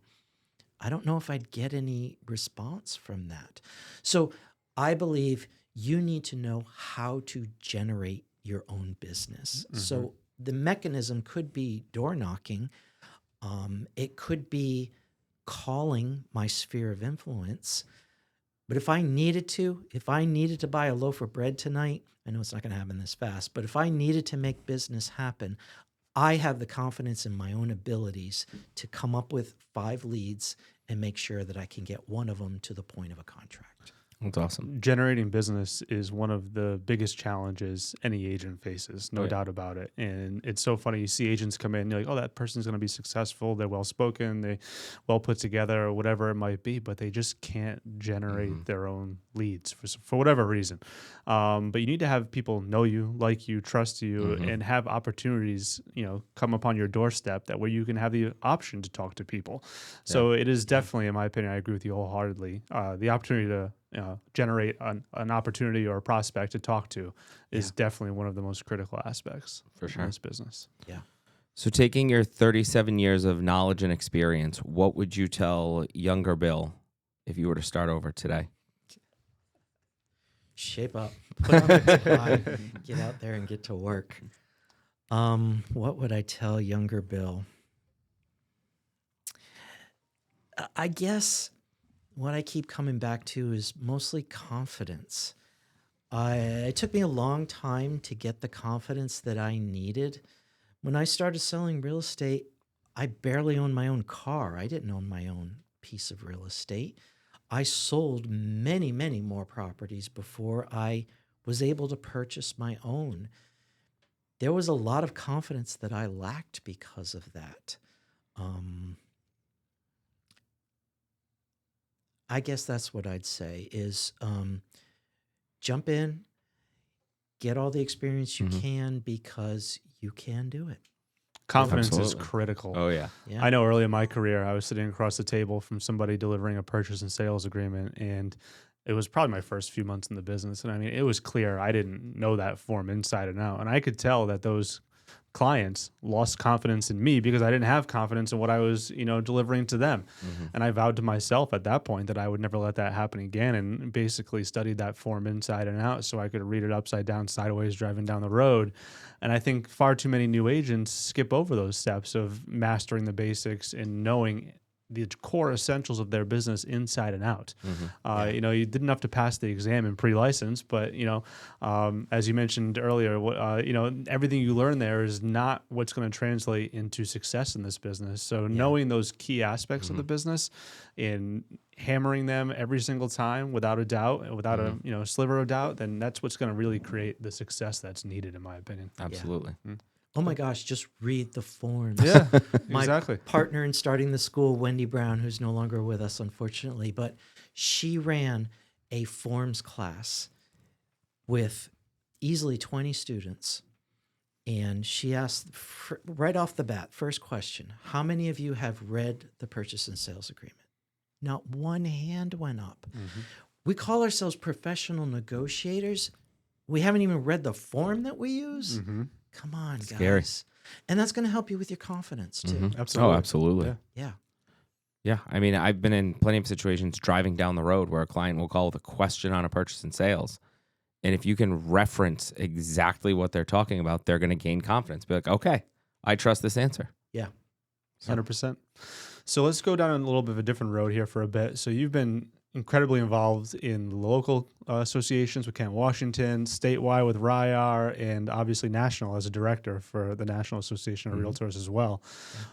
I don't know if I'd get any response from that. So I believe you need to know how to generate your own business. Mm-hmm. So the mechanism could be door knocking. It could be calling my sphere of influence. But if I needed to buy a loaf of bread tonight, I know it's not going to happen this fast, but if I needed to make business happen, I have the confidence in my own abilities to come up with 5 leads and make sure that I can get one of them to the point of a contract. That's awesome. Generating business is one of the biggest challenges any agent faces, no doubt about it. And it's so funny. You see agents come in, you're like, oh, that person's going to be successful. They're well-spoken, they well put together, or whatever it might be, but they just can't generate their own leads for whatever reason. But you need to have people know you, like you, trust you, and have opportunities, come upon your doorstep that where you can have the option to talk to people. So it is definitely, in my opinion, I agree with you wholeheartedly, the opportunity to generate an opportunity or a prospect to talk to is definitely one of the most critical aspects for sure in this business. Yeah. So taking your 37 years of knowledge and experience, what would you tell younger Bill if you were to start over today? Shape up, put on the tie, get out there and get to work. What would I tell younger Bill? I guess what I keep coming back to is mostly confidence. It took me a long time to get the confidence that I needed. When I started selling real estate, I barely owned my own car. I didn't own my own piece of real estate. I sold many, many more properties before I was able to purchase my own. There was a lot of confidence that I lacked because of that. I guess that's what I'd say is jump in, get all the experience you can because you can do it. Confidence is critical. Oh, yeah. I know early in my career, I was sitting across the table from somebody delivering a purchase and sales agreement, and it was probably my first few months in the business. And I mean, it was clear I didn't know that form inside and out. And I could tell that those clients lost confidence in me because I didn't have confidence in what I was, delivering to them. And I vowed to myself at that point that I would never let that happen again, and basically studied that form inside and out so I could read it upside down, sideways, driving down the road. And I think far too many new agents skip over those steps of mastering the basics and knowing the core essentials of their business inside and out. You didn't have to pass the exam in pre-license, but as you mentioned earlier, everything you learn there is not what's going to translate into success in this business. So knowing those key aspects of the business and hammering them every single time without a doubt, without a sliver of doubt, then that's what's going to really create the success that's needed, in my opinion. Absolutely. Oh my gosh, just read the forms. Yeah, My exactly. partner in starting the school, Wendy Brown, who's no longer with us, unfortunately, but she ran a forms class with easily 20 students. And she asked right off the bat, first question, how many of you have read the purchase and sales agreement? Not one hand went up. We call ourselves professional negotiators. We haven't even read the form that we use. Come on, Scary. guys. And that's going to help you with your confidence too. Absolutely. Oh, absolutely. Yeah. Yeah. Yeah. I mean, I've been in plenty of situations driving down the road where a client will call with a question on a purchase and sales. And if you can reference exactly what they're talking about, they're going to gain confidence. Be like, okay, I trust this answer. Yeah. 100%. So let's go down a little bit of a different road here for a bit. So you've been incredibly involved in local associations with Kent, Washington, statewide with RIAR, and obviously national as a director for the National Association of Realtors as well.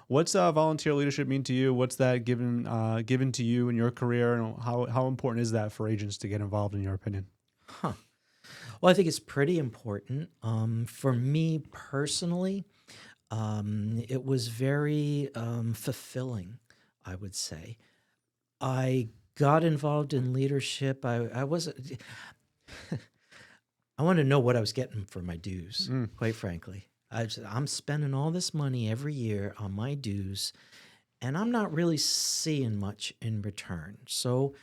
What's volunteer leadership mean to you? What's that given to you in your career, and how important is that for agents to get involved, in your opinion? Well, I think it's pretty important. For me personally, it was very fulfilling, I would say. I got involved in leadership. I wasn't. I wanted to know what I was getting for my dues, quite frankly. I'm spending all this money every year on my dues, and I'm not really seeing much in return. So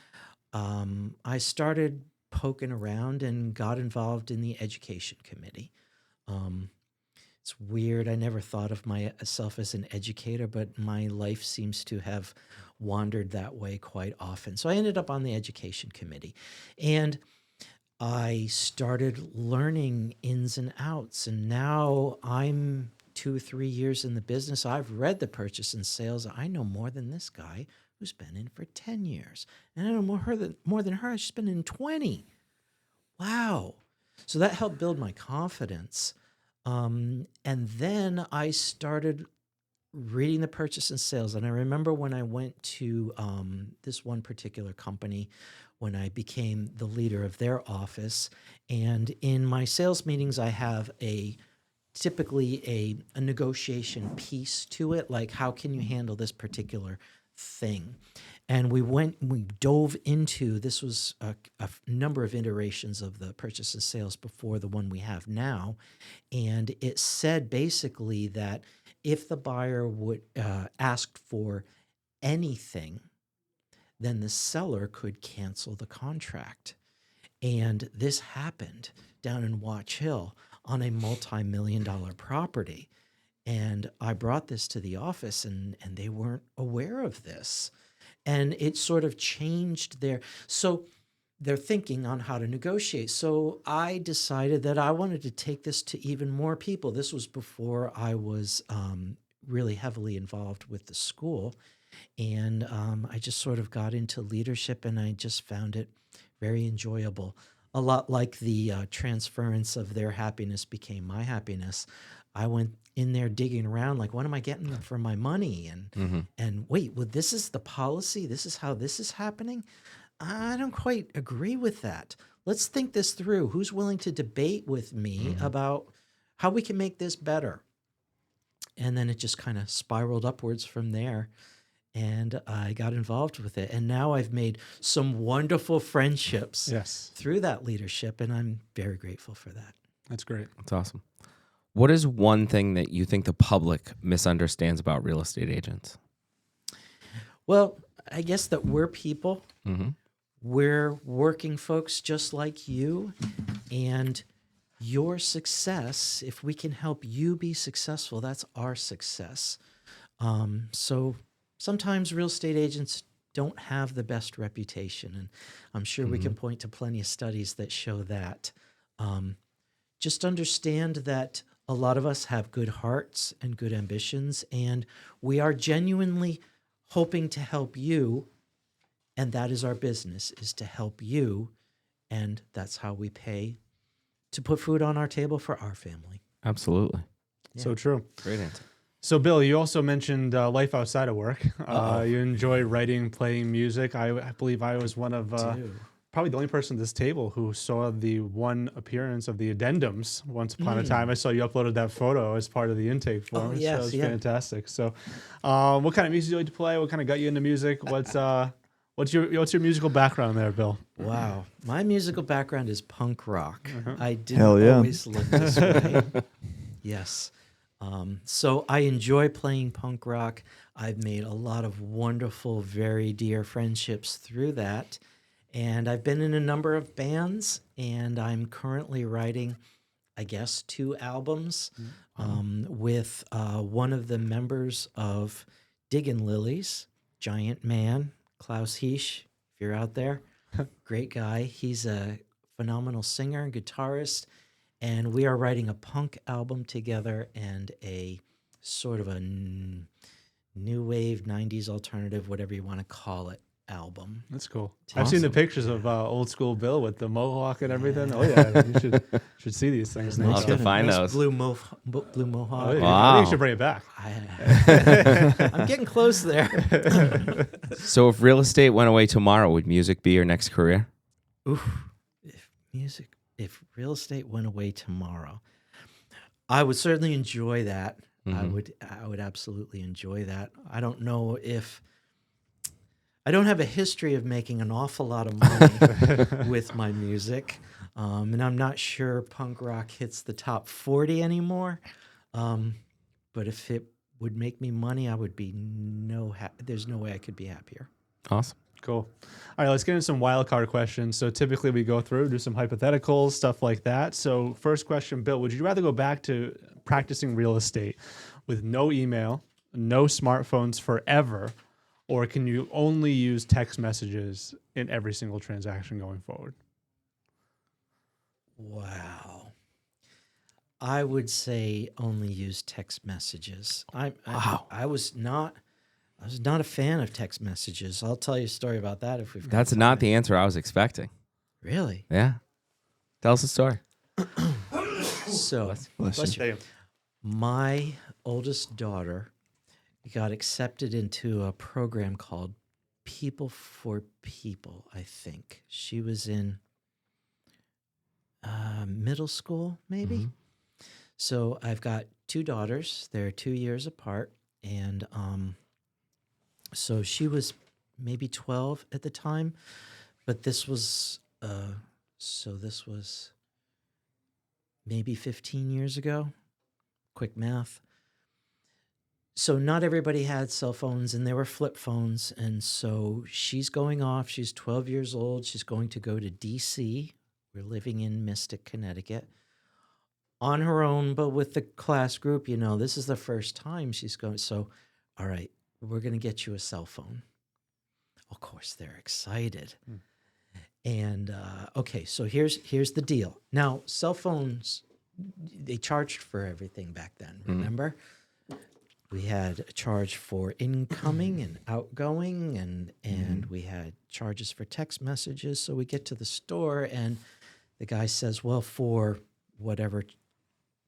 I started poking around and got involved in the education committee. It's weird. I never thought of myself as an educator, but my life seems to have wandered that way quite often. So I ended up on the education committee, and I started learning ins and outs. And now I'm 2 or 3 years in the business. I've read the purchase and sales. I know more than this guy who's been in for 10 years. And I know more than her. She's been in 20. Wow. So that helped build my confidence. And then I started reading the purchase and sales. And I remember when I went to this one particular company, when I became the leader of their office. And in my sales meetings, I have typically a negotiation piece to it, like how can you handle this particular thing? And we dove into, this was a number of iterations of the purchase and sales before the one we have now. And it said basically that if the buyer would ask for anything, then the seller could cancel the contract. And this happened down in Watch Hill on a multi-million-dollar property. And I brought this to the office, and they weren't aware of this. And it sort of changed their thinking on how to negotiate. So I decided that I wanted to take this to even more people. This was before I was really heavily involved with the school. And I just sort of got into leadership, and I just found it very enjoyable. A lot like the transference of their happiness became my happiness. I went in there digging around, like, what am I getting for my money? And wait, well, this is the policy. This is how this is happening. I don't quite agree with that. Let's think this through. Who's willing to debate with me about how we can make this better? And then it just kind of spiraled upwards from there. And I got involved with it. And now I've made some wonderful friendships through that leadership. And I'm very grateful for that. That's great. That's awesome. What is one thing that you think the public misunderstands about real estate agents? Well, I guess that we're people. We're working folks just like you. And your success, if we can help you be successful, that's our success. So sometimes real estate agents don't have the best reputation, and I'm sure we can point to plenty of studies that show that. Just understand that a lot of us have good hearts and good ambitions, and we are genuinely hoping to help you, and that is our business, is to help you, and that's how we pay to put food on our table for our family. Absolutely. Yeah. So true. Great answer. So, Bill, you also mentioned life outside of work. You enjoy writing, playing music. I believe I was one of probably the only person at this table who saw the one appearance of the addendums once upon a time. I saw you uploaded that photo as part of the intake form. Yes, so it was fantastic. So, what kind of music do you like to play? What kind of got you into music? What's your musical background there, Bill? Wow. My musical background is punk rock. I didn't Hell yeah. always look this way. Yes. So I enjoy playing punk rock. I've made a lot of wonderful, very dear friendships through that. And I've been in a number of bands, and I'm currently writing, I guess, 2 albums with one of the members of Diggin' Lilies, Giant Man, Klaus Heisch, if you're out there. Great guy. He's a phenomenal singer and guitarist. And we are writing a punk album together and a sort of a new wave, 90s alternative, whatever you want to call it, album. That's cool. I've seen the pictures of old school Bill with the mohawk and everything. Oh yeah, you should see these things. I'll have to find Nice those. blue mohawk. Oh, yeah. Wow. I think you should bring it back. I'm getting close there. So if real estate went away tomorrow, would music be your next career? Oof. If real estate went away tomorrow, I would certainly enjoy that. I would absolutely enjoy that. I don't know if I don't have a history of making an awful lot of money with my music, and I'm not sure punk rock hits the top 40 anymore. But if it would make me money, I would be there's no way I could be happier. Awesome. Cool. All right, let's get into some wild card questions. So typically we go through, do some hypotheticals, stuff like that. So first question, Bill, would you rather go back to practicing real estate with no email, no smartphones forever, or can you only use text messages in every single transaction going forward? Wow. I would say only use text messages. I was not a fan of text messages. I'll tell you a story about that if we've got That's time. not the answer I was expecting. Really? Yeah. Tell us a story. So, bless you. My oldest daughter got accepted into a program called People for People, I think. She was in middle school, maybe. So I've got 2 daughters. They're 2 years apart. And so she was maybe 12 at the time. But this was maybe 15 years ago. Quick math. So not everybody had cell phones, and there were flip phones. And so she's going off. She's 12 years old. She's going to go to D.C. We're living in Mystic, Connecticut. On her own, but with the class group, this is the first time she's going. So, all right, we're going to get you a cell phone. Of course, they're excited. And, okay, so here's the deal. Now, cell phones, they charged for everything back then, remember? We had a charge for incoming and outgoing, and we had charges for text messages. So we get to the store, and the guy says, well, for whatever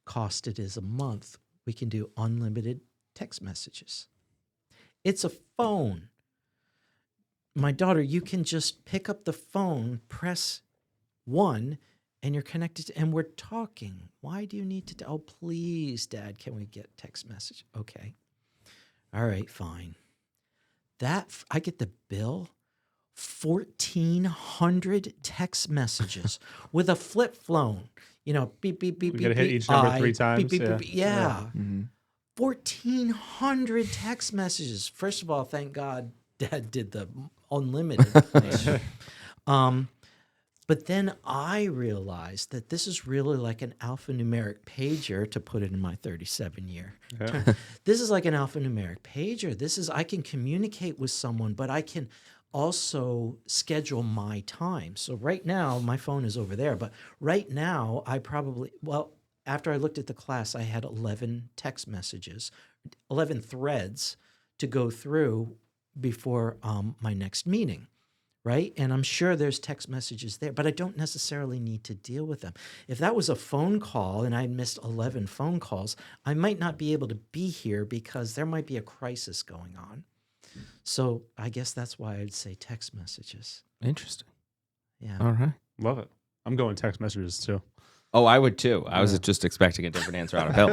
cost it is a month, we can do unlimited text messages. It's a phone. My daughter, you can just pick up the phone, press 1, and you're connected, and we're talking. Why do you need to? Oh, please, Dad, can we get text message? Okay. All right, fine. I get the bill, 1,400 text messages with a flip phone. Beep, beep, beep, We beep, gotta hit beep, each number I, 3 times. beep, beep, Yeah. beep, beep. Yeah. 1,400 text messages. First of all, thank God Dad did the unlimited thing. But then I realized that this is really like an alphanumeric pager, to put it in my 37-year term. This is like an alphanumeric pager. I can communicate with someone, but I can also schedule my time. So right now, my phone is over there, but right now after I looked at the class, I had 11 text messages, 11 threads to go through before my next meeting, right? And I'm sure there's text messages there, but I don't necessarily need to deal with them. If that was a phone call and I missed 11 phone calls, I might not be able to be here because there might be a crisis going on. So I guess that's why I'd say text messages. Interesting. Yeah. All right. Love it. I'm going text messages too. Oh, I would too. I was just expecting a different answer out of Bill.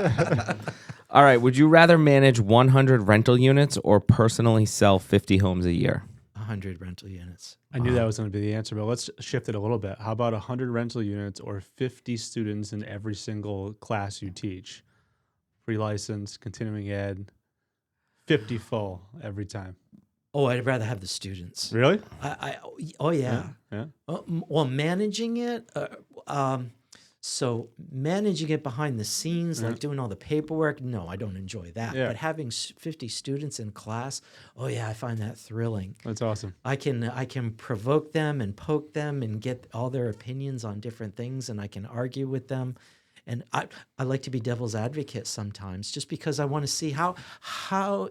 All right. Would you rather manage 100 rental units or personally sell 50 homes a year? 100 rental units. I knew that was going to be the answer, but let's shift it a little bit. How about 100 rental units or 50 students in every single class you teach pre-license, continuing ed, 50 full every time. Oh, I'd rather have the students. Really? Oh yeah. Yeah. Well, managing it. So managing it behind the scenes, like doing all the paperwork, no, I don't enjoy that. Yeah. But having 50 students in class, oh yeah, I find that thrilling. That's awesome. I can provoke them and poke them and get all their opinions on different things, and I can argue with them. And I like to be devil's advocate sometimes, just because I want to see how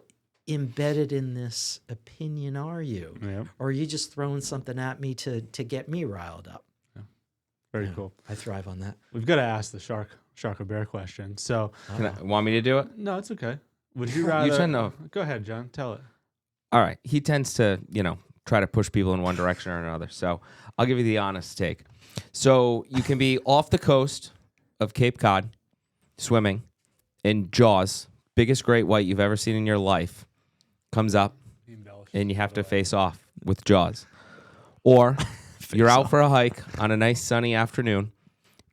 embedded in this opinion are you, or are you just throwing something at me to get me riled up? Very cool. I thrive on that. We've got to ask the shark or bear question. So, Want me to do it? no, it's okay. Would you rather? You tend to. Go ahead, John. Tell it. All right. He tends to, try to push people in one direction or another. So I'll give you the honest take. So you can be off the coast of Cape Cod, swimming, and Jaws, biggest great white you've ever seen in your life, comes up, and you have to face off with Jaws. Or you're out for a hike on a nice sunny afternoon,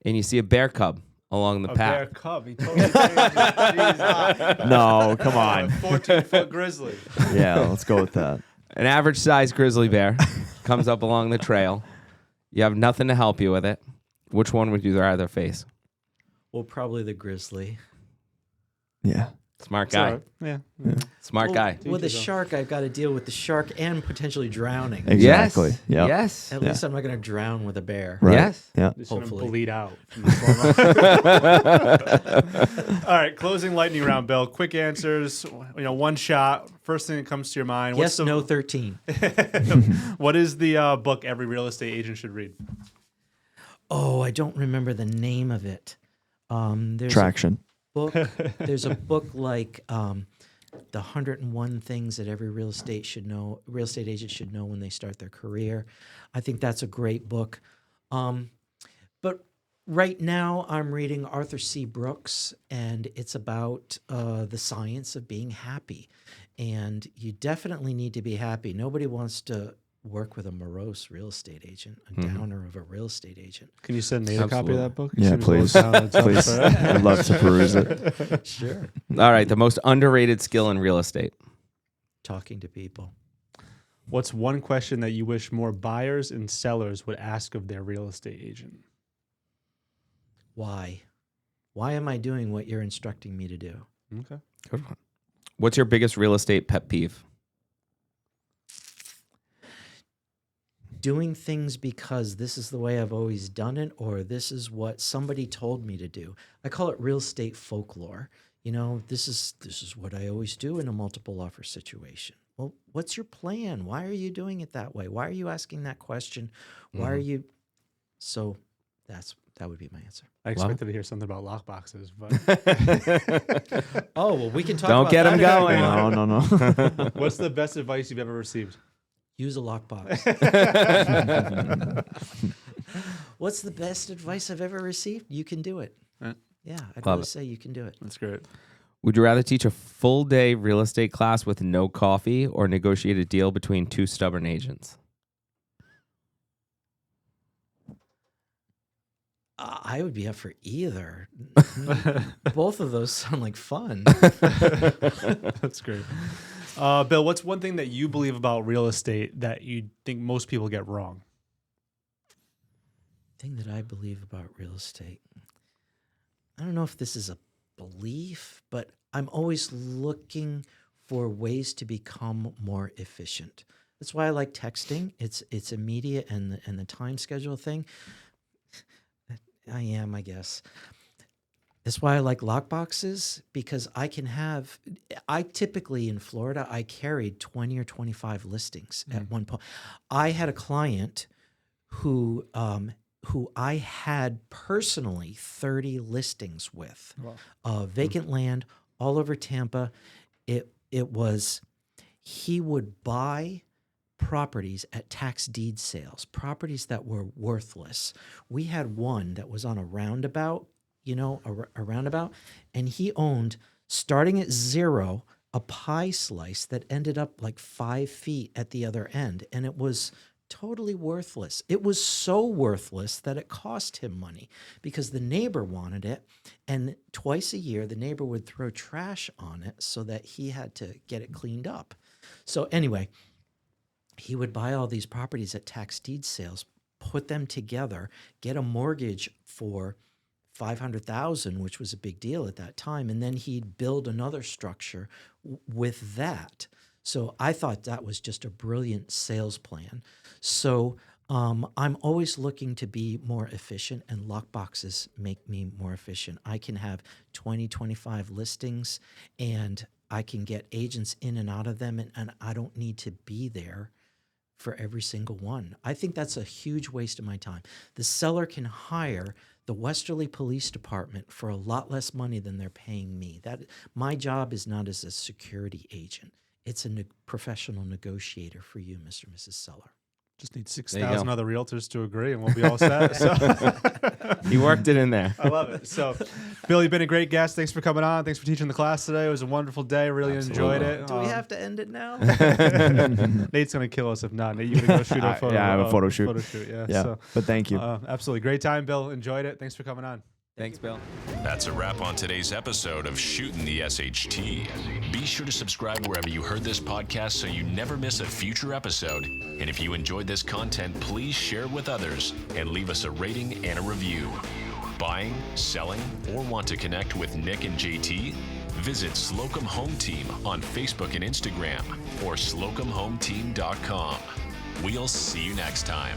and you see a bear cub along the path. Bear cub. He totally changed it. Jeez. No, come on. 14-foot grizzly. Yeah, let's go with that. An average-sized grizzly bear comes up along the trail. You have nothing to help you with it. Which one would you rather face? Well, probably the grizzly. Yeah. Smart guy. All right. Yeah. Smart guy. With a shark, I've got to deal with the shark and potentially drowning. Exactly. Yes. Yep. Yes. At least I'm not going to drown with a bear. Right. Yes. Yeah. Just gonna Hopefully. bleed out. All right, closing lightning round, Bill. Quick answers. One shot. First thing that comes to your mind. Yes, no, 13. What is the book every real estate agent should read? Oh, I don't remember the name of it. There's Traction. there's a book like the 101 things that every real estate agent should know when they start their career. I think that's a great book. But right now I'm reading Arthur C. Brooks, and it's about the science of being happy. And you definitely need to be happy. Nobody wants to work with a morose real estate agent, a downer of a real estate agent. Can you send Nate a copy of that book? Yeah, As soon as please. it goes down, it's up Please. for- I'd love to peruse it. Sure. All right. The most underrated skill in real estate. Talking to people. What's one question that you wish more buyers and sellers would ask of their real estate agent? Why? Why am I doing what you're instructing me to do? Okay. Good one. What's your biggest real estate pet peeve? Doing things because this is the way I've always done it, or this is what somebody told me to do. I call it real estate folklore. This is what I always do in a multiple offer situation. Well, what's your plan? Why are you doing it that way? Why are you asking that question? Why are you? So that would be my answer. I expected to hear something about lock boxes, but Oh, well, we can talk Don't about get that 'em if you going. want. No. what's the best advice you've ever received? Use a lockbox. What's the best advice I've ever received? You can do it. Yeah, I'd Love really it. say you can do it. That's great. Would you rather teach a full day real estate class with no coffee or negotiate a deal between two stubborn agents? I would be up for either. Both of those sound like fun. That's great. Bill, what's one thing that you believe about real estate that you think most people get wrong? Thing that I believe about real estate. I don't know if this is a belief, but I'm always looking for ways to become more efficient. That's why I like texting. It's immediate, and the time schedule thing. I guess. That's why I like lockboxes, because I typically in Florida, I carried 20 or 25 listings at one point. I had a client who I had personally 30 listings with. Wow. Vacant land all over Tampa. He would buy properties at tax deed sales, properties that were worthless. We had one that was on a roundabout, a roundabout, and he owned, starting at 0, a pie slice that ended up like 5 feet at the other end, and it was Totally worthless. It was so worthless that it cost him money because the neighbor wanted it. And twice a year, the neighbor would throw trash on it so that he had to get it cleaned up. So anyway, he would buy all these properties at tax deed sales, put them together, get a mortgage for $500,000, which was a big deal at that time, and then he'd build another structure with that. So I thought that was just a brilliant sales plan. So I'm always looking to be more efficient, and lockboxes make me more efficient. I can have 20, 25 listings, and I can get agents in and out of them, and I don't need to be there for every single one. I think that's a huge waste of my time. The seller can hire the Westerly Police Department for a lot less money than they're paying me. My job is not as a security agent. It's a professional negotiator for you, Mr. and Mrs. Seller. Just need There you 6,000 go. other realtors to agree, and we'll be all set. So. He worked it in there. I love it. So, Bill, you've been a great guest. Thanks for coming on. Thanks for teaching the class today. It was a wonderful day. Really enjoyed it. Do we have to end it now? Nate's going to kill us if not. Nate, you going to go shoot a photo? Yeah, I have a photo shoot. Yeah. Yeah, So, but thank you. absolutely. Great time, Bill. Enjoyed it. Thanks for coming on. Thanks, Bill. That's a wrap on today's episode of Shootin' the SHT. Be sure to subscribe wherever you heard this podcast so you never miss a future episode. And if you enjoyed this content, please share it with others and leave us a rating and a review. Buying, selling, or want to connect with Nick and JT? Visit Slocum Home Team on Facebook and Instagram or slocumhometeam.com. We'll see you next time.